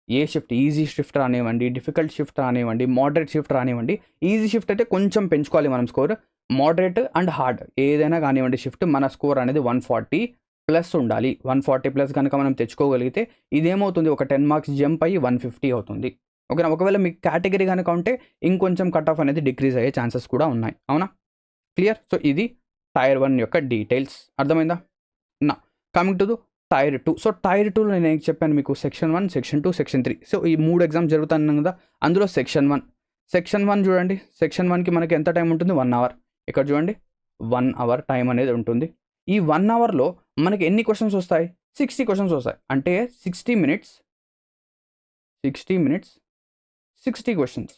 ఏ షిఫ్ట్, ఈజీ షిఫ్ట్ రానివ్వండి, డిఫికల్ట్ షిఫ్ట్ రానివ్వండి, మోడరేట్ షిఫ్ట్ రానివ్వండి. ఈజీ షిఫ్ట్ అయితే కొంచెం పెంచుకోవాలి మనం స్కోర్, మోడరేట్ అండ్ హార్డ్ ఏదైనా కానివ్వండి షిఫ్ట్, మన స్కోర్ అనేది 140 ప్లస్ ఉండాలి. 140 ప్లస్ కనుక మనం తెచ్చుకోగలిగితే ఇదేమవుతుంది, ఒక 10 మార్క్స్ జంప్ అయ్యి 150 అవుతుంది. ఓకేనా? ఒకవేళ మీకు కేటగిరీ కనుక ఉంటే ఇంకొంచెం కట్ ఆఫ్ అనేది డిక్రీజ్ అయ్యే ఛాన్సెస్ కూడా ఉన్నాయి. అవునా? క్లియర్? సో ఇది టైర్ 1 యొక్క డీటెయిల్స్. అర్థమైందా? నా coming to tier 2. So tier 2లో నేను ఏం చెప్పాను మీకు? Section 1, section 2, section 3. సో ఈ 3 ఎగ్జామ్స్ జరుగుతున్నాయి కదా, అందులో సెక్షన్ 1 చూడండి. సెక్షన్ 1కి మనకి ఎంత టైం ఉంటుంది? 1 అవర్. ఇక్కడ చూడండి 1 అవర్ టైం అనేది ఉంటుంది. ఈ 1 అవర్లో మనకి ఎన్ని క్వశ్చన్స్ వస్తాయి? 60 క్వశ్చన్స్ వస్తాయి. అంటే 60 మినిట్స్ 60 క్వశ్చన్స్.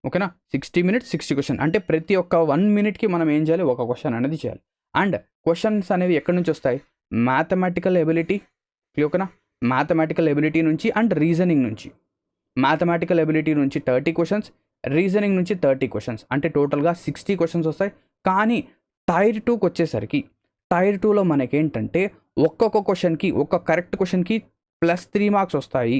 ఓకేనా? 60 మినిట్స్ 60 క్వశ్చన్ అంటే ప్రతి ఒక్క 1 మినిట్కి మనం ఏం చేయాలి? ఒక క్వశ్చన్ అనేది చేయాలి. అండ్ క్వశ్చన్స్ అనేవి ఎక్కడి నుంచి వస్తాయి? మ్యాథమెటికల్ ఎబిలిటీ, ఓకేనా, మ్యాథమెటికల్ ఎబిలిటీ నుంచి అండ్ రీజనింగ్ నుంచి. మ్యాథమెటికల్ ఎబిలిటీ నుంచి 30 క్వశ్చన్స్, రీజనింగ్ నుంచి 30 క్వశ్చన్స్, అంటే టోటల్గా 60 క్వశ్చన్స్ వస్తాయి. కానీ టైర్ 2కి వచ్చేసరికి టైర్ 2లో మనకేంటంటే ఒక్కొక్క క్వశ్చన్కి, ఒక్క కరెక్ట్ క్వశ్చన్కి +3 మార్క్స్ వస్తాయి.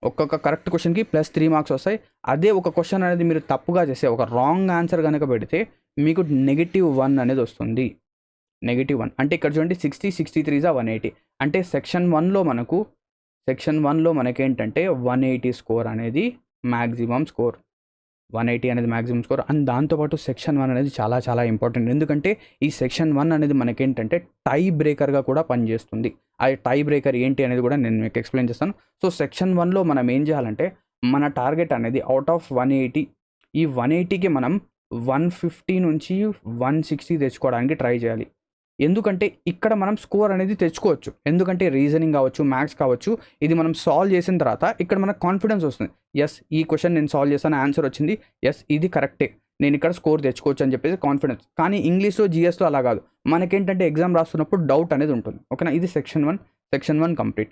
ఒక్కొక్క కరెక్ట్ క్వశ్చన్కి +3 మార్క్స్ వస్తాయి. అదే ఒక క్వశ్చన్ అనేది మీరు తప్పుగా చేస్తే, ఒక రాంగ్ ఆన్సర్ కనుక పెడితే మీకు -1 అనేది వస్తుంది. -1 అంటే ఇక్కడ చూడండి 60, 63 = 180. అంటే సెక్షన్ 1లో మనకేంటంటే 180 స్కోర్ అనేది మ్యాక్సిమం స్కోర్. 180 అనేది మ్యాక్సిమం స్కోర్. అండ్ దాంతోపాటు సెక్షన్ 1 అనేది చాలా చాలా ఇంపార్టెంట్. ఎందుకంటే ఈ సెక్షన్ 1 అనేది మనకేంటంటే టై బ్రేకర్గా కూడా పనిచేస్తుంది. ఆ టై బ్రేకర్ ఏంటి అనేది కూడా నేను మీకు ఎక్స్ప్లెయిన్ చేస్తాను. సో సెక్షన్ 1లో మనం ఏం చేయాలంటే మన టార్గెట్ అనేది అవుట్ ఆఫ్ 180, ఈ 180కి మనం 150 నుంచి 160 తెచ్చుకోవడానికి ట్రై చేయాలి. ఎందుకంటే ఇక్కడ మనం స్కోర్ అనేది తెచ్చుకోవచ్చు. ఎందుకంటే రీజనింగ్ కావచ్చు, మ్యాథ్స్ కావచ్చు, ఇది మనం సాల్వ్ చేసిన తర్వాత ఇక్కడ మనకు కాన్ఫిడెన్స్ వస్తుంది. ఎస్, ఈ క్వశ్చన్ నేను సాల్వ్ చేశాను, ఆన్సర్ వచ్చింది, ఎస్ ఇది కరెక్టే, నేను ఇక్కడ స్కోర్ తెచ్చుకోవచ్చు అని చెప్పేసి కాన్ఫిడెన్స్. కానీ ఇంగ్లీష్లో, జిఎస్లో అలా కాదు. మనకేంటంటే ఎగ్జామ్ రాస్తున్నప్పుడు డౌట్ అనేది ఉంటుంది. ఓకేనా? ఇది సెక్షన్ 1 కంప్లీట్.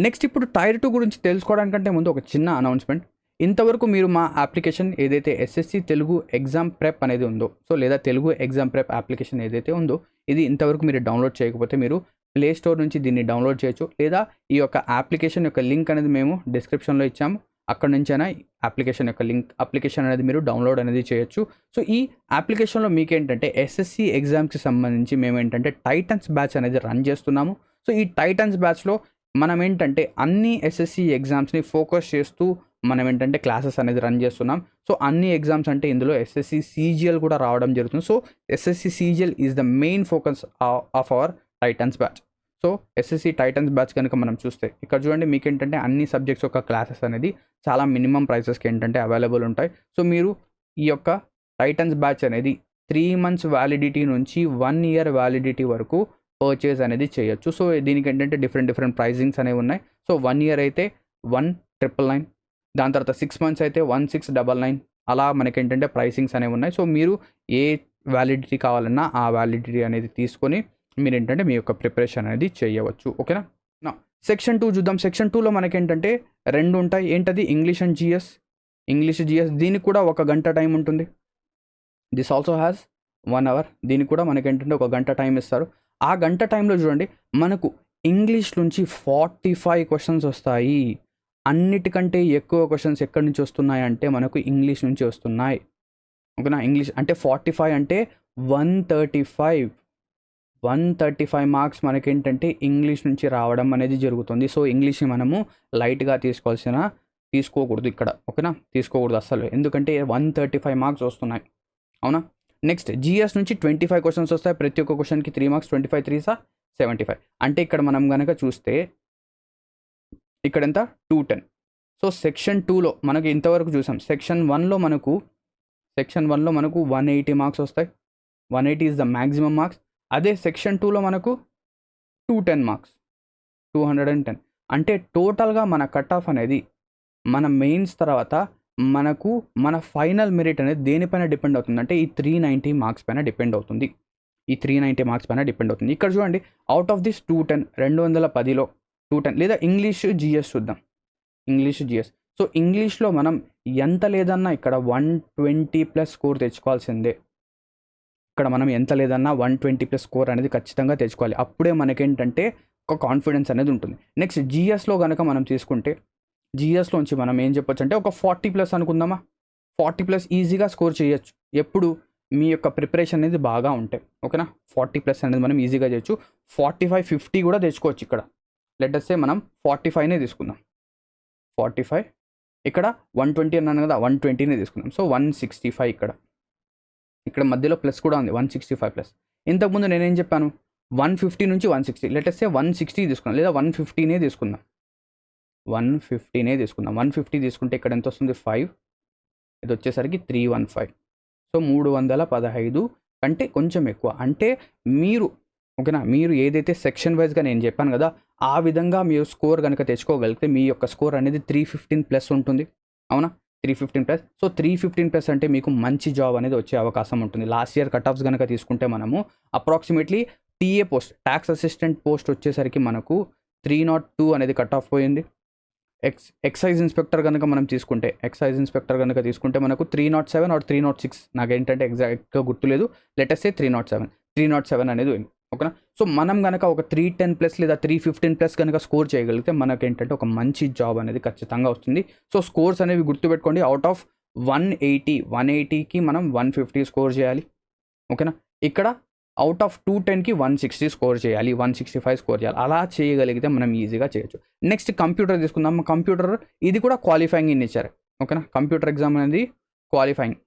నెక్స్ట్ ఇప్పుడు టైర్ 2 గురించి తెలుసుకోవడానికంటే ముందు ఒక చిన్న అనౌన్స్మెంట్. ఇంతవరకు మీరు మా అప్లికేషన్ ఏదైతే ఎస్ఎస్సి తెలుగు ఎగ్జామ్ ప్రెప్ అనేది ఉందో, సో లేదా తెలుగు ఎగ్జామ్ ప్రెప్ అప్లికేషన్ ఏదైతే ఉందో, ఇది ఇంతవరకు మీరు డౌన్లోడ్ చేయకపోతే మీరు ప్లే స్టోర్ నుంచి దీన్ని డౌన్లోడ్ చేయొచ్చు. లేదా ఈ యొక్క అప్లికేషన్ యొక్క లింక్ అనేది మేము డిస్క్రిప్షన్లో ఇచ్చాము, అక్కడ నుంచైనా అప్లికేషన్ అనేది మీరు డౌన్లోడ్ అనేది చేయొచ్చు. సో ఈ అప్లికేషన్లో మీకేంటంటే ఎస్ఎస్సి ఎగ్జామ్స్కి సంబంధించి మేము ఏంటంటే టైటన్స్ బ్యాచ్ అనేది రన్ చేస్తున్నాము. సో ఈ టైటన్స్ బ్యాచ్లో మనం ఏంటంటే అన్ని ఎస్ఎస్సి ఎగ్జామ్స్ని ఫోకస్ చేస్తూ మనం ఏంటంటే క్లాసెస్ అనేది రన్ చేస్తున్నాం. సో అన్ని ఎగ్జామ్స్ అంటే ఇందులో ఎస్ఎస్సి సిజిఎల్ కూడా రావడం జరుగుతుంది. So SSC CGL is the main focus of our Titans batch. So SSC Titans batch కనుక మనం చూస్తే ఇక్కడ చూడండి మీకు ఏంటంటే అన్ని సబ్జెక్ట్స్ యొక్క క్లాసెస్ అనేది చాలా మినిమం ప్రైసెస్కి ఏంటంటే అవైలబుల్ ఉంటాయి. సో మీరు ఈ యొక్క టైటన్స్ బ్యాచ్ అనేది 3 months వ్యాలిడిటీ నుంచి 1 year వ్యాలిడిటీ వరకు పర్చేజ్ అనేది చేయొచ్చు. సో దీనికి ఏంటంటే డిఫరెంట్ ప్రైజింగ్స్ అనేవి ఉన్నాయి. సో 1 year అయితే 1,999, దాని తర్వాత 6 months అయితే 1,699, అలా మనకేంటంటే ప్రైసింగ్స్ అనేవి ఉన్నాయి. సో మీరు ఏ వ్యాలిడిటీ కావాలన్నా ఆ వ్యాలిడిటీ అనేది తీసుకొని మీరు ఏంటంటే మీ యొక్క ప్రిపరేషన్ అనేది చేయవచ్చు. ఓకేనా? సెక్షన్ 2 చూద్దాం. సెక్షన్ 2లో మనకేంటంటే 2 ఉంటాయి. ఏంటది? English and GS. English GS దీనికి కూడా 1 గంట టైం ఉంటుంది. This also has 1 hour. దీనికి కూడా మనకేంటంటే 1 గంట టైం ఇస్తారు. ఆ గంట టైంలో చూడండి మనకు ఇంగ్లీష్ నుంచి 45 క్వశ్చన్స్ వస్తాయి. అన్నిటికంటే ఎక్కువ క్వశ్చన్స్ ఎక్కడి నుంచి వస్తున్నాయి అంటే మనకు ఇంగ్లీష్ నుంచి వస్తున్నాయి. ఓకేనా? ఇంగ్లీష్ అంటే 45 అంటే 135 మార్క్స్ మనకేంటంటే ఇంగ్లీష్ నుంచి రావడం అనేది జరుగుతుంది. సో ఇంగ్లీష్ని మనము లైట్గా తీసుకోకూడదు ఇక్కడ, ఓకేనా? తీసుకోకూడదు అస్సలు, ఎందుకంటే 135 మార్క్స్ వస్తున్నాయి, అవునా? నెక్స్ట్ జిఎస్ నుంచి 25 క్వశ్చన్స్ వస్తాయి. ప్రతి ఒక్క క్వశ్చన్కి 3 మార్క్స్, 25 3 75. అంటే ఇక్కడ మనం కనుక చూస్తే ఇక్కడ ఎంత 210. సో సెక్షన్ 2లో మనకి ఇంతవరకు చూసాం. సెక్షన్ 1లో మనకు 180 మార్క్స్ వస్తాయి. 180 ఈజ్ ద మ్యాక్సిమం మార్క్స్. అదే సెక్షన్ 2లో మనకు 210 మార్క్స్, 210. అంటే టోటల్గా మన కట్ ఆఫ్ అనేది మన మెయిన్స్ తర్వాత మనకు మన ఫైనల్ మెరిట్ అనేది దేనిపైన డిపెండ్ అవుతుంది అంటే ఈ 390 మార్క్స్ పైన డిపెండ్ అవుతుంది. ఇక్కడ చూడండి, అవుట్ ఆఫ్ దిస్ 210, 210లో 210 లేదా ఇంగ్లీష్ జిఎస్ చూద్దాం. సో ఇంగ్లీష్లో మనం ఎంత లేదన్నా ఇక్కడ 120+ స్కోర్ తెచ్చుకోవాల్సిందే. ఇక్కడ మనం ఎంత లేదన్నా 120+ స్కోర్ అనేది ఖచ్చితంగా తెచ్చుకోవాలి. అప్పుడే మనకేంటంటే ఒక కాన్ఫిడెన్స్ అనేది ఉంటుంది. నెక్స్ట్ జిఎస్లో కనుక మనం తీసుకుంటే, జిఎస్లోంచి మనం ఏం చెప్పొచ్చు అంటే ఒక 40+ అనుకుందామా. 40+ ఈజీగా స్కోర్ చేయొచ్చు ఎప్పుడు మీ యొక్క ప్రిపరేషన్ అనేది బాగా ఉంటే, ఓకేనా? 40+ అనేది మనం ఈజీగా చేయొచ్చు. 45 50 కూడా తెచ్చుకోవచ్చు. ఇక్కడ లెట్ అస్ సే మనం 45నే తీసుకుందాం. 45 ఇక్కడ 120 అన్నాను కదా, 120నే తీసుకుందాం. సో 165 ఇక్కడ మధ్యలో ప్లస్ కూడా ఉంది, 165+. ఇంతకుముందు నేనేం చెప్పాను, 150 నుంచి 160. లెట్ అస్ సే 160 తీసుకుందాం, లేదా 150నే తీసుకుందాం. 150 తీసుకుంటే ఇక్కడ ఎంత వస్తుంది 5, ఇది వచ్చేసరికి 315. సో 315 కంటే కొంచెం ఎక్కువ. అంటే మీరు, ఓకేనా, మీరు ఏదైతే సెక్షన్ వైజ్గా నేను చెప్పాను కదా, ఆ విధంగా మీరు స్కోర్ కనుక తెచ్చుకోగలిగితే మీ యొక్క స్కోర్ అనేది 315+ ఉంటుంది, అవునా? 315+. సో 315+ అంటే మీకు మంచి జాబ్ అనేది వచ్చే అవకాశం ఉంటుంది. లాస్ట్ ఇయర్ కట్ ఆఫ్స్ కనుక తీసుకుంటే మనము approximately TA post, tax assistant post వచ్చేసరికి మనకు 302 అనేది కట్ ఆఫ్ పోయింది. ఎక్సైజ్ ఇన్స్పెక్టర్ కనుక మనం తీసుకుంటే, మనకు 307 ఆర్ 306, నాకేంటంటే ఎగ్జాక్ట్గా గుర్తులేదు. లెట్ అస్ సే 307 అనేది పోయింది, ఓకేనా? సో మనం కనుక ఒక 310+ లేదా 315+ కనుక స్కోర్ చేయగలిగితే మనకేంటంటే ఒక మంచి జాబ్ అనేది ఖచ్చితంగా వస్తుంది. సో స్కోర్స్ అనేవి గుర్తుపెట్టుకోండి. అవుట్ ఆఫ్ 180కి మనం 150 స్కోర్ చేయాలి, ఓకేనా? ఇక్కడ అవుట్ ఆఫ్ 210కి 160 స్కోర్ చేయాలి, 165 స్కోర్ చేయాలి. అలా చేయగలిగితే మనం ఈజీగా చేయొచ్చు. నెక్స్ట్ కంప్యూటర్ తీసుకుందాం. కంప్యూటర్ ఇది కూడా క్వాలిఫైయింగ్ ఇన్ నేచర్, ఓకేనా? కంప్యూటర్ ఎగ్జామ్ అనేది క్వాలిఫైయింగ్.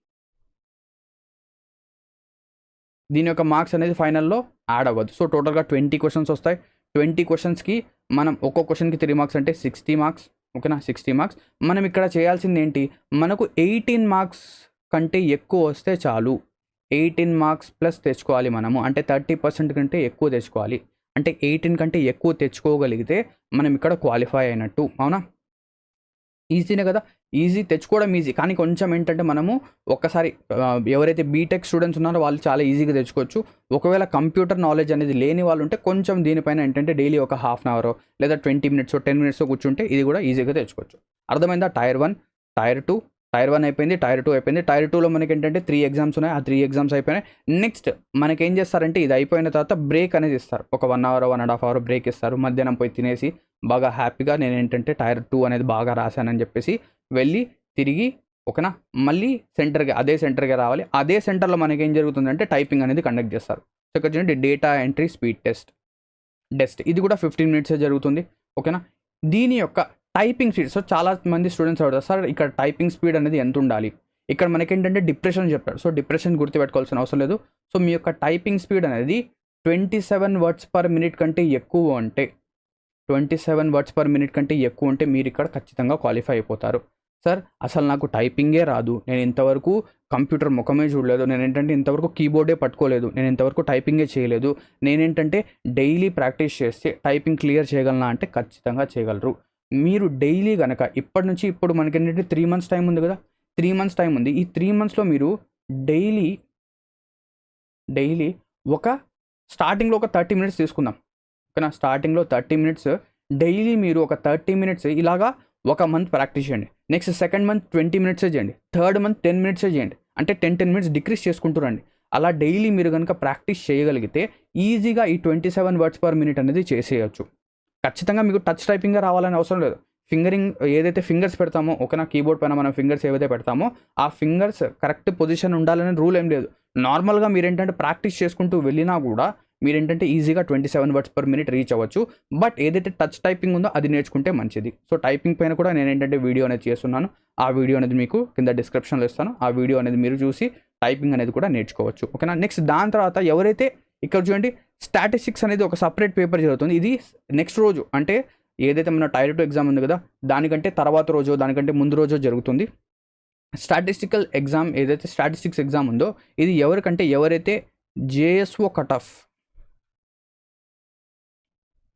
దీని యొక్క మార్క్స్ అనేది ఫైనల్లో యాడ్ అవ్వదు. సో టోటల్గా 20 క్వశ్చన్స్ వస్తాయి. 20 క్వశ్చన్స్కి మనం ఒక్కో క్వశ్చన్కి 3 మార్క్స్ అంటే 60 మార్క్స్, ఓకేనా? 60 మార్క్స్. మనం ఇక్కడ చేయాల్సింది ఏంటి, మనకు 18 మార్క్స్ కంటే ఎక్కువ వస్తే చాలు. 18 మార్క్స్ ప్లస్ తెచ్చుకోవాలి మనము, అంటే 30% కంటే ఎక్కువ తెచ్చుకోవాలి. అంటే 18 కంటే ఎక్కువ తెచ్చుకోగలిగితే మనం ఇక్కడ క్వాలిఫై అయినట్టు, అవునా? ఈజీనే కదా, ఈజీ, తెచ్చుకోవడం ఈజీ. కానీ కొంచెం ఏంటంటే మనము ఒక్కసారి ఎవరైతే బీటెక్ స్టూడెంట్స్ ఉన్నారో వాళ్ళు చాలా ఈజీగా తెచ్చుకోవచ్చు. ఒకవేళ కంప్యూటర్ నాలెడ్జ్ అనేది లేని వాళ్ళు ఉంటే కొంచెం దీనిపైన ఏంటంటే డైలీ ఒక హాఫ్ అన్ అవర్ లేదా 20 మినిట్స్ 10 మినిట్స్ కూర్చుంటే ఇది కూడా ఈజీగా తెచ్చుకోవచ్చు. అర్థమైందా? టైర్ 1, టైర్ 2, టైర్ 1 అయిపోయింది, టైర్ 2 అయిపోయింది. టైర్ 2లో మనకి ఏంటంటే 3 ఎగ్జామ్స్ ఉన్నాయి. ఆ 3 ఎగ్జామ్స్ అయిపోయినాయి. నెక్స్ట్ మనకేం చేస్తారంటే ఇది అయిపోయిన తర్వాత బ్రేక్ అనేది ఇస్తారు. ఒక 1 అవర్ 1.5 అవర్ బ్రేక్ ఇస్తారు. మధ్యాహ్నం పోయి తినేసి బాగా హ్యాపీగా నేను ఏంటంటే టైర్ 2 అనేది బాగా రాశానని చెప్పేసి వెళ్ళి తిరిగి, ఓకేనా, మళ్ళీ అదే సెంటర్కి రావాలి. అదే సెంటర్లో మనకి ఏం జరుగుతుందంటే టైపింగ్ అనేది కండక్ట్ చేస్తారు. సో ఇక్కడ చూడండి, డేటా ఎంట్రీ స్పీడ్ టెస్ట్ ఇది కూడా 15 మినిట్సే జరుగుతుంది, ఓకేనా? దీని యొక్క టైపింగ్ స్పీడ్, సో చాలా మంది స్టూడెంట్స్ అడుగుతారు, సార్ ఇక్కడ టైపింగ్ స్పీడ్ అనేది ఎంత ఉండాలి? ఇక్కడ మనకేంటంటే డిప్రెషన్ చెప్పాడు. సో డిప్రెషన్ గుర్తుపెట్టుకోవాల్సిన అవసరం లేదు. సో మీ యొక్క టైపింగ్ స్పీడ్ అనేది 27 వర్డ్స్ పర్ మినిట్ కంటే ఎక్కువ ఉంటే, 27 వర్డ్స్ పర్ మినిట్ కంటే ఎక్కువ ఉంటే మీరు ఇక్కడ ఖచ్చితంగా క్వాలిఫై అయిపోతారు. సార్ అసలు నాకు టైపింగే రాదు, నేను ఇంతవరకు కంప్యూటర్ ముఖమే చూడలేదు, నేను ఏంటంటే ఇంతవరకు కీబోర్డే పట్టుకోలేదు, నేను ఇంతవరకు టైపింగే చేయలేదు, నేనేంటంటే డైలీ ప్రాక్టీస్ చేస్తే టైపింగ్ క్లియర్ చేయగలనా అంటే ఖచ్చితంగా చేయగలరు. మీరు డైలీ కనుక ఇప్పటి నుంచి, ఇప్పుడు మనకి ఏంటంటే 3 మంత్స్ టైం ఉంది కదా, 3 మంత్స్ టైం ఉంది. ఈ 3 మంత్స్లో మీరు డైలీ ఒక స్టార్టింగ్లో ఒక 30 మినిట్స్ తీసుకుందాం, ఓకేనా? స్టార్టింగ్లో 30 మినిట్స్ డైలీ మీరు ఒక 30 మినిట్స్ ఇలాగా ఒక మంత్ ప్రాక్టీస్ చేయండి. నెక్స్ట్ సెకండ్ మంత్ 20 మినిట్సే చేయండి. థర్డ్ మంత్ 10 మినిట్సే చేయండి. అంటే 10 మినిట్స్ డిక్రీస్ చేసుకుంటూ రండి. అలా డైలీ మీరు కనుక ప్రాక్టీస్ చేయగలిగితే ఈజీగా ఈ 27 వర్డ్స్ పర్ మినిట్ అనేది చేసేయచ్చు. ఖచ్చితంగా మీకు టచ్ టైపింగ్గా రావాలని అవసరం లేదు. ఫింగరింగ్ ఏదైతే ఫింగర్స్ పెడతామో ఓకేనా, కీబోర్డ్ పైన మనం ఫింగర్స్ ఏవైతే పెడతామో ఆ ఫింగర్స్ కరెక్ట్ పొజిషన్ ఉండాలని రూల్ ఏం లేదు. నార్మల్గా మీరేంటంటే ప్రాక్టీస్ చేసుకుంటూ వెళ్ళినా కూడా మీరేంటంటే ఈజీగా 27 వర్డ్స్ పర్ మినిట్ రీచ్ అవ్వచ్చు. బట్ ఏదైతే టచ్ టైపింగ్ ఉందో అది నేర్చుకుంటే మంచిది. సో టైపింగ్ పైన కూడా నేను ఏంటంటే వీడియో అనేది చేస్తున్నాను. ఆ వీడియో అనేది మీకు కింద డిస్క్రిప్షన్లో ఇస్తాను. ఆ వీడియో అనేది మీరు చూసి టైపింగ్ అనేది కూడా నేర్చుకోవచ్చు ఓకేనా. నెక్స్ట్ దాని తర్వాత ఎవరైతే ఇక్కడ చూడండి స్టాటిస్టిక్స్ అనేది ఒక సపరేట్ పేపర్ జరుగుతుంది. ఇది నెక్స్ట్ రోజు అంటే ఏదైతే మన టైర్ 2 ఎగ్జామ్ ఉంది కదా దానికంటే తర్వాత రోజు దానికంటే ముందు రోజు జరుగుతుంది. స్టాటిస్టికల్ ఎగ్జామ్ ఏదైతే స్టాటిస్టిక్స్ ఎగ్జామ్ ఉందో ఇది ఎవరికంటే ఎవరైతే జేఎస్ఓ కట్ ఆఫ్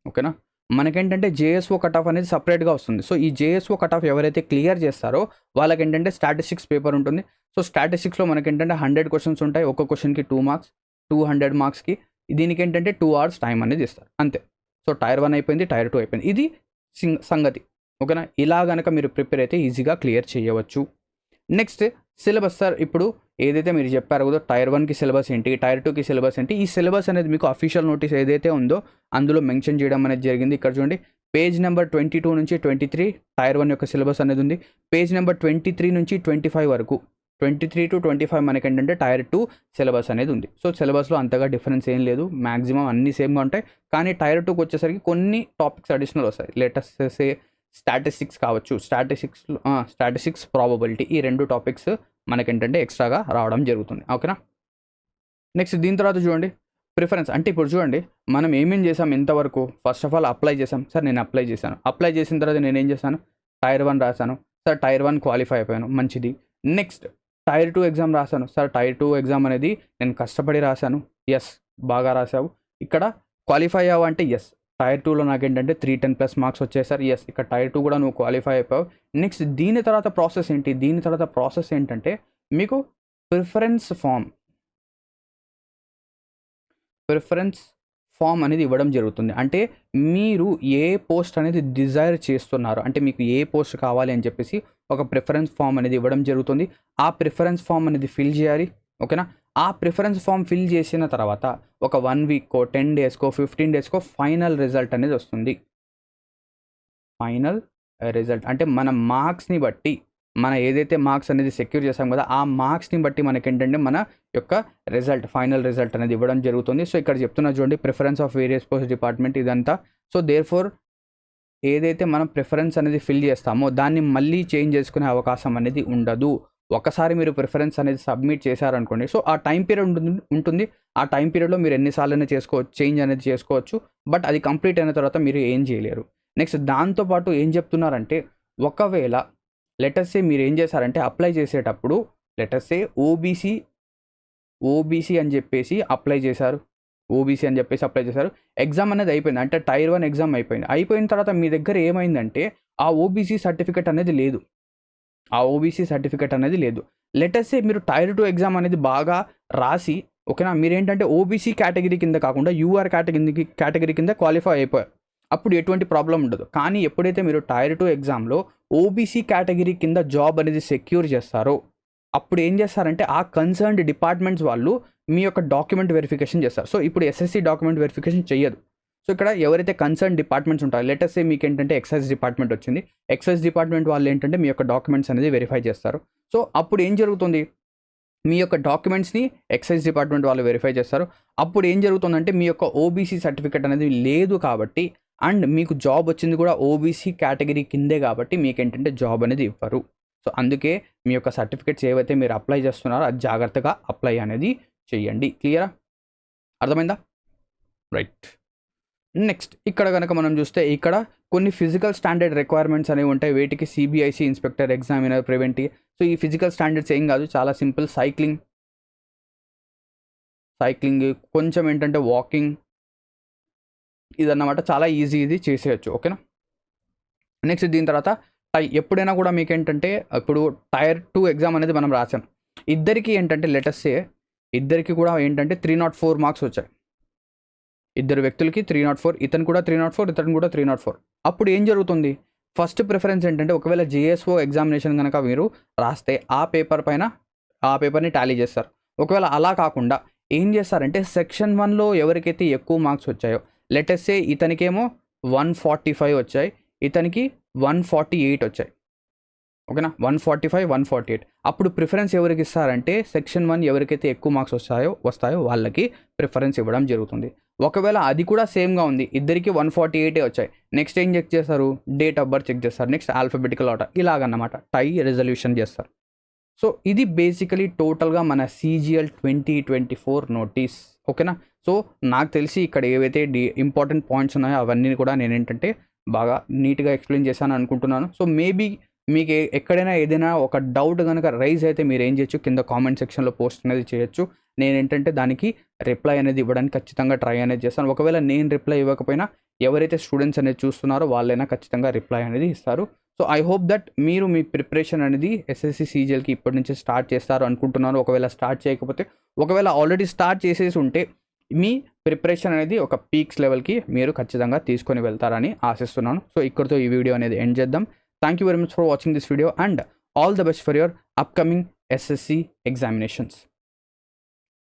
ఓకేనా, మనకేంటంటే జేఎస్ఓ కట్ ఆఫ్ అనేది సపరేట్గా వస్తుంది. సో ఈ జేఎస్ఓ కట్ ఆఫ్ ఎవరైతే క్లియర్ చేస్తారో వాళ్ళకి ఏంటంటే స్టాటిస్టిక్స్ పేపర్ ఉంటుంది. సో స్టాటిస్టిక్స్లో మనకేంటంటే 100 క్వశ్చన్స్ ఉంటాయి. ఒక్క క్వశ్చన్కి 2 మార్క్స్, 200 మార్క్స్కి దీనికి ఏంటంటే 2 hours టైం అనేది ఇస్తారు అంతే. సో టైర్ 1 అయిపోయింది, టైర్ 2 అయిపోయింది. ఇది సంగతి ఓకేనా. ఇలా కనుక మీరు ప్రిపేర్ అయితే ఈజీగా క్లియర్ చేయవచ్చు. నెక్స్ట్ సిలబస్ సార్, ఇప్పుడు ఏదైతే మీరు చెప్పారు కదా టైర్ 1కి సిలబస్ ఏంటి, టైర్ 2కి సిలబస్ ఏంటి, ఈ సిలబస్ అనేది మీకు అఫీషియల్ నోటీస్ ఏదైతే ఉందో అందులో మెన్షన్ చేయడం అనేది జరిగింది. ఇక్కడ చూడండి పేజ్ నెంబర్ 22 నుంచి 23 టైర్ 1 యొక్క సిలబస్ అనేది ఉంది. పేజ్ నెంబర్ 23 నుంచి 25 వరకు 23 to 25 మనకి ఏంటంటే టైర్ 2 సిలబస్ అనేది ఉంది. సో సిలబస్లో అంతగా డిఫరెన్స్ ఏం లేదు, మ్యాక్సిమం అన్ని సేమ్గా ఉంటాయి. కానీ టైర్ 2కి వచ్చేసరికి కొన్ని టాపిక్స్ అడిషనల్ వస్తాయి. లేటెస్ట్ సే స్టాటిస్టిక్స్ కావచ్చు, స్టాటిస్టిక్స్ ప్రాబబిలిటీ, ఈ 2 టాపిక్స్ మనకేంటంటే ఎక్స్ట్రాగా రావడం జరుగుతుంది ఓకేనా. నెక్స్ట్ దీని తర్వాత చూడండి ప్రిఫరెన్స్ అంటే ఇప్పుడు చూడండి మనం ఏమేం చేసాం ఇంతవరకు. ఫస్ట్ ఆఫ్ ఆల్ అప్లై చేసాం సార్, నేను అప్లై చేశాను. అప్లై చేసిన తర్వాత నేను ఏం చేశాను, టైర్ 1 రాశాను సార్, టైర్ 1 క్వాలిఫై అయిపోయాను మంచిది. నెక్స్ట్ టైర్ 2 ఎగ్జామ్ రాశాను సార్, టైర్ 2 ఎగ్జామ్ అనేది నేను కష్టపడి రాశాను, ఎస్ బాగా రాసావు. ఇక్కడ క్వాలిఫై అయ్యావు అంటే ఎస్, టైర్ 2లో నాకేంటంటే 310+ మార్క్స్ వచ్చాయి సార్, ఎస్ ఇక్కడ టైర్ 2 కూడా నువ్వు క్వాలిఫై అయిపోయావు. నెక్స్ట్ దీని తర్వాత ప్రాసెస్ ఏంటి, దీని తర్వాత ప్రాసెస్ ఏంటంటే మీకు ప్రిఫరెన్స్ ఫామ్ అనేది ఇవ్వడం జరుగుతుంది. అంటే మీరు ఏ పోస్ట్ అనేది డిజైర్ చేస్తున్నారు, అంటే మీకు ఏ పోస్ట్ కావాలి అని చెప్పేసి ఒక ప్రిఫరెన్స్ ఫామ్ అనేది ఇవ్వడం జరుగుతుంది. ఆ ప్రిఫరెన్స్ ఫామ్ అనేది ఫిల్ చేయాలి ఓకేనా. ఆ ప్రిఫరెన్స్ ఫామ్ ఫిల్ చేసిన తర్వాత ఒక 1 వీక్కో 10 డేస్కో 15 డేస్కో ఫైనల్ రిజల్ట్ అనేది వస్తుంది. ఫైనల్ రిజల్ట్ అంటే మన మార్క్స్ని బట్టి, మన ఏదైతే మార్క్స్ అనేది సెక్యూర్ చేసాం కదా ఆ మార్క్స్ని బట్టి మనకేంటంటే మన యొక్క రిజల్ట్ ఫైనల్ రిజల్ట్ అనేది ఇవ్వడం జరుగుతుంది. సో ఇక్కడ చెప్తున్నా చూడండి preference of various post department ఇదంతా. సో దేర్ ఫోర్ ఏదైతే మనం ప్రిఫరెన్స్ అనేది ఫిల్ చేస్తామో దాన్ని మళ్ళీ చేంజ్ చేసుకునే అవకాశం అనేది ఉండదు. ఒకసారి మీరు ప్రిఫరెన్స్ అనేది సబ్మిట్ చేశారనుకోండి, సో ఆ టైం పీరియడ్ ఉంటుంది. ఆ టైం పీరియడ్లో మీరు ఎన్నిసార్లు చేసుకోవచ్చు, చేంజ్ అనేది చేసుకోవచ్చు. బట్ అది కంప్లీట్ అయిన తర్వాత మీరు ఏం చేయలేరు. నెక్స్ట్ దాంతోపాటు ఏం చెప్తున్నారంటే ఒకవేళ లెటర్సే మీరు ఏం చేశారంటే అప్లై చేసేటప్పుడు లెటర్సే ఓబీసీ అని చెప్పేసి అప్లై చేశారు, ఎగ్జామ్ అనేది అయిపోయింది. అంటే టైర్ 1 ఎగ్జామ్ అయిపోయిన తర్వాత మీ దగ్గర ఏమైందంటే ఆ ఓబీసీ సర్టిఫికేట్ అనేది లేదు. లెటర్సే మీరు టైర్ 2 ఎగ్జామ్ అనేది బాగా రాసి ఓకేనా, మీరేంటంటే ఓబీసీ కేటగిరీ కింద కాకుండా యూఆర్ కేటగిరీ కింద క్వాలిఫై అయిపోయారు, అప్పుడు ఎటువంటి ప్రాబ్లం ఉండదు. కానీ ఎప్పుడైతే మీరు టైర్ 2 ఎగ్జామ్లో ఓబీసీ కేటగిరీ కింద జాబ్ అనేది సెక్యూర్ చేస్తారో అప్పుడు ఏం చేస్తారంటే ఆ కన్సర్న్డ్ డిపార్ట్మెంట్స్ వాళ్ళు మీ యొక్క డాక్యుమెంట్ వెరిఫికేషన్ చేస్తారు. సో ఇప్పుడు ఎస్ఎస్సి డాక్యుమెంట్ వెరిఫికేషన్ చేయదు. సో ఇక్కడ ఎవరైతే కన్సర్న్ డిపార్ట్మెంట్స్ ఉంటారో లెటర్స్ మీకు ఏంటంటే ఎక్సైజ్ డిపార్ట్మెంట్ వచ్చింది, ఎక్సైజ్ డిపార్ట్మెంట్ వాళ్ళు ఏంటంటే మీ యొక్క డాక్యుమెంట్స్ అనేది వెరిఫై చేస్తారు. సో అప్పుడు ఏం జరుగుతుంది, మీ యొక్క డాక్యుమెంట్స్ని ఎక్సైజ్ డిపార్ట్మెంట్ వాళ్ళు వెరిఫై చేస్తారు. అప్పుడు ఏం జరుగుతుందంటే మీ యొక్క ఓబీసీ సర్టిఫికేట్ అనేది లేదు కాబట్టి అండ్ మీకు జాబ్ వచ్చింది కూడా ఓబీసీ కేటగిరీ కిందే కాబట్టి మీకు ఏంటంటే జాబ్ అనేది ఇవ్వరు. సో అందుకే మీ యొక్క సర్టిఫికేట్స్ ఏవైతే మీరు అప్లై చేస్తున్నారో అది జాగ్రత్తగా అప్లై అనేది చేయండి. క్లియరా, అర్థమైందా? రైట్. నెక్స్ట్ ఇక్కడ కనుక మనం చూస్తే ఇక్కడ కొన్ని ఫిజికల్ స్టాండర్డ్ రిక్వైర్మెంట్స్ అనేవి ఉంటాయి. వేటికి సిబిఐసి ఇన్స్పెక్టర్ ఎగ్జామినర్ ప్రివెంటీ. సో ఈ ఫిజికల్ స్టాండర్డ్స్ ఏం కాదు, చాలా సింపుల్. సైక్లింగ్ కొంచెం ఏంటంటే వాకింగ్ ఇదన్నమాట, చాలా ఈజీ, ఇది చేసేయచ్చు ఓకేనా. నెక్స్ట్ దీని తర్వాత ఎప్పుడైనా కూడా మీకు ఏంటంటే ఇప్పుడు టైర్ 2 ఎగ్జామ్ అనేది మనం రాసాం, ఇద్దరికి ఏంటంటే లెటర్సే ఇద్దరికి కూడా ఏంటంటే 304 మార్క్స్ వచ్చాయి. ఇద్దరు వ్యక్తులకి 304, ఇతను కూడా 304, ఇతను కూడా 304. అప్పుడు ఏం జరుగుతుంది, ఫస్ట్ ప్రిఫరెన్స్ ఏంటంటే ఒకవేళ జేఎస్ఓ ఎగ్జామినేషన్ కనుక మీరు రాస్తే ఆ పేపర్ని టాలీ చేస్తారు. ఒకవేళ అలా కాకుండా ఏం చేస్తారంటే సెక్షన్ 1లో ఎవరికైతే ఎక్కువ మార్క్స్ వచ్చాయో లెటర్సే ఇతనికేమో 145 వచ్చాయి, ఇతనికి 148 వచ్చాయి. ఓకేనా, 145, 148. అప్పుడు ప్రిఫరెన్స్ ఎవరికి ఇస్తారంటే సెక్షన్ 1 ఎవరికైతే ఎక్కువ మార్క్స్ వస్తాయో వాళ్ళకి ప్రిఫరెన్స్ ఇవ్వడం జరుగుతుంది. ఒకవేళ అది కూడా సేమ్గా ఉంది, ఇద్దరికి 148 వచ్చాయి, నెక్స్ట్ ఏం చెక్ చేస్తారు, డేట్ ఆఫ్ బర్త్ చెక్ చేస్తారు, నెక్స్ట్ ఆల్ఫాబెటికల్ ఆర్డర్, ఇలాగన్నమాట టై రెజల్యూషన్ చేస్తారు. సో ఇది బేసికలీ టోటల్గా మన CGL 2024 నోటీస్. ఓకేనా, సో నాకు తెలిసి ఇక్కడ ఏవైతే ఇంపార్టెంట్ పాయింట్స్ ఉన్నాయో అవన్నీ కూడా నేను ఏంటంటే బాగా నీట్గా ఎక్స్ప్లెయిన్ చేశాను అనుకుంటున్నాను. సో మేబీ మీకు ఎక్కడైనా ఏదైనా ఒక డౌట్ కనుక రైజ్ అయితే మీరు ఏం చేయొచ్చు, కింద కామెంట్ సెక్షన్లో పోస్ట్ అనేది చేయొచ్చు. నేను ఏంటంటే దానికి రిప్లై అనేది ఇవ్వడానికి ఖచ్చితంగా ట్రై అనేది చేస్తాను. ఒకవేళ నేను రిప్లై ఇవ్వకపోయినా ఎవరైతే స్టూడెంట్స్ అనేది చూస్తున్నారో వాళ్ళైనా ఖచ్చితంగా రిప్లై అనేది ఇస్తారు. సో ఐ హోప్ దట్ మీరు మీ ప్రిపరేషన్ అనేది SSC CGLకి ఇప్పటి నుంచి స్టార్ట్ చేస్తారు అనుకుంటున్నారు. ఒకవేళ స్టార్ట్ చేయకపోతే, ఒకవేళ ఆల్రెడీ స్టార్ట్ చేసేసి ఉంటే మీ ప్రిపరేషన్ అనేది ఒక పీక్స్ లెవెల్కి మీరు ఖచ్చితంగా తీసుకొని వెళ్తారని ఆశిస్తున్నాను. సో ఇక్కడితో ఈ వీడియో అనేది ఎండ్ చేద్దాం. Thank you very much for watching this video and all the best for your upcoming SSC examinations.